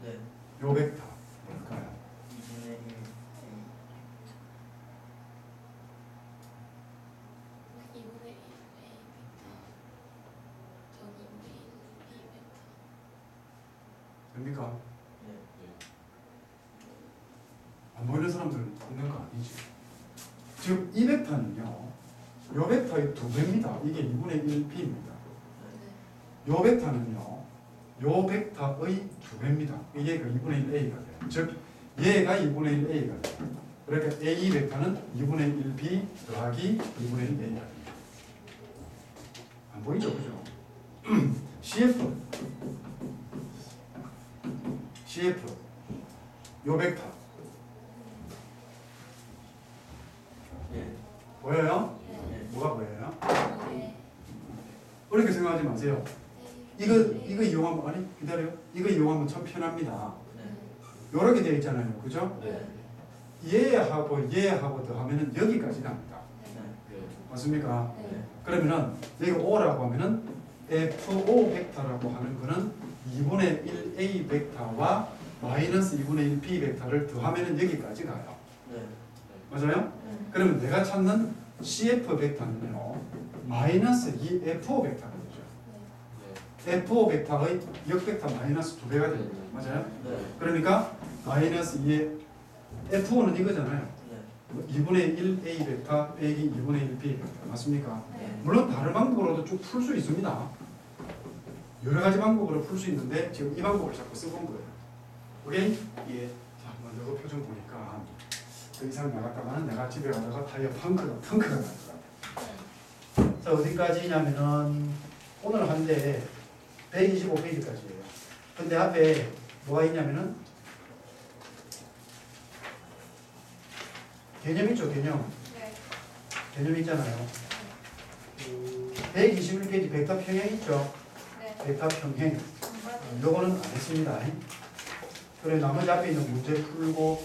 D: 네.
A: 요 벡터 뭘까요?
D: 2분의 1
E: 2분의 1 A 벡터 전 2분의 1 B 벡터
A: 됩니까?
D: 네.
A: 안 보이는 사람들은 있는 거 아니지. 지금 이 벡터는요, 요 벡터의 2배입니다. 이게 2분의 1B입니다. 요 벡터는요, 요 벡터의 2배입니다. 이게 그 2분의 1A가 돼요. 즉, 얘가 2분의 1A가 돼요. 그러니까 A 벡터는 2분의 1B 더하기 2분의 1A가 됩니다. 안 보이죠? 그죠? CF 요 벡터
D: 네.
A: 보여요?
D: 네.
A: 뭐가 보여요?
E: 네.
A: 어렵게 생각하지 마세요. 이거 이용하면 아니 기다려요. 이거 이용하면 참 편합니다.
D: 네.
A: 요렇게 되어 있잖아요. 그죠?
B: 네.
A: 얘하고 더하면은 여기까지 갑니다.
D: 네.
A: 맞습니까?
D: 네.
A: 그러면은 여기 O라고 하면은 FO 벡터라고 하는 거는 2분의 1A 벡터와 마이너스 2분의 1B 벡터를 더하면은 여기까지 가요.
D: 네.
A: 맞아요?
E: 네.
A: 그러면 내가 찾는 CF 벡터는요. 마이너스 2FO 벡터가 되죠. FO 벡터의 역벡터 마이너스 2배가 됩니다. 맞아요?
D: 네.
A: 그러니까 마이너스 2의 F5는 이거잖아요.
D: 네.
A: 2분의 1A 벡터 빼기 2분의 1B 벡터 맞습니까?
E: 네.
A: 물론 다른 방법으로도 쭉 풀 수 있습니다. 여러 가지 방법으로 풀 수 있는데 지금 이 방법을 자꾸 써본 거예요. 오케이? 예. 자, 먼저 그 표정 보니까 더 이상 나갔다가는 내가 집에 가다가 타이어 펑크가 날 것 같아. 자, 어디까지냐면은 오늘 한데 125페이지까지예요. 근데 앞에 뭐가 있냐면은 개념 있죠, 개념.
E: 네.
A: 개념 있잖아요. 121페이지 벡터 평행 있죠.
E: 네.
A: 벡터 평행. 요거는 안 했습니다. 그래 나머지 앞에 있는 문제 풀고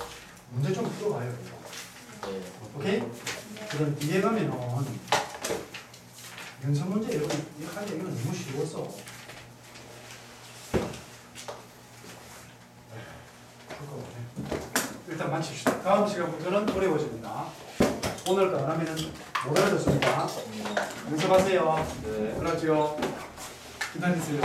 A: 문제 좀 풀어봐요.
B: 네.
A: 오케이? 그럼 뒤에 가면은 연습 문제 이거 하는데 이건 너무 쉬웠어. 일단 마칩시다. 다음 시간부터는 어려워집니다. 오늘 거 안 하면은 못 알아듣습니다. 연습하세요.
B: 네.
A: 그렇죠. 기다리세요.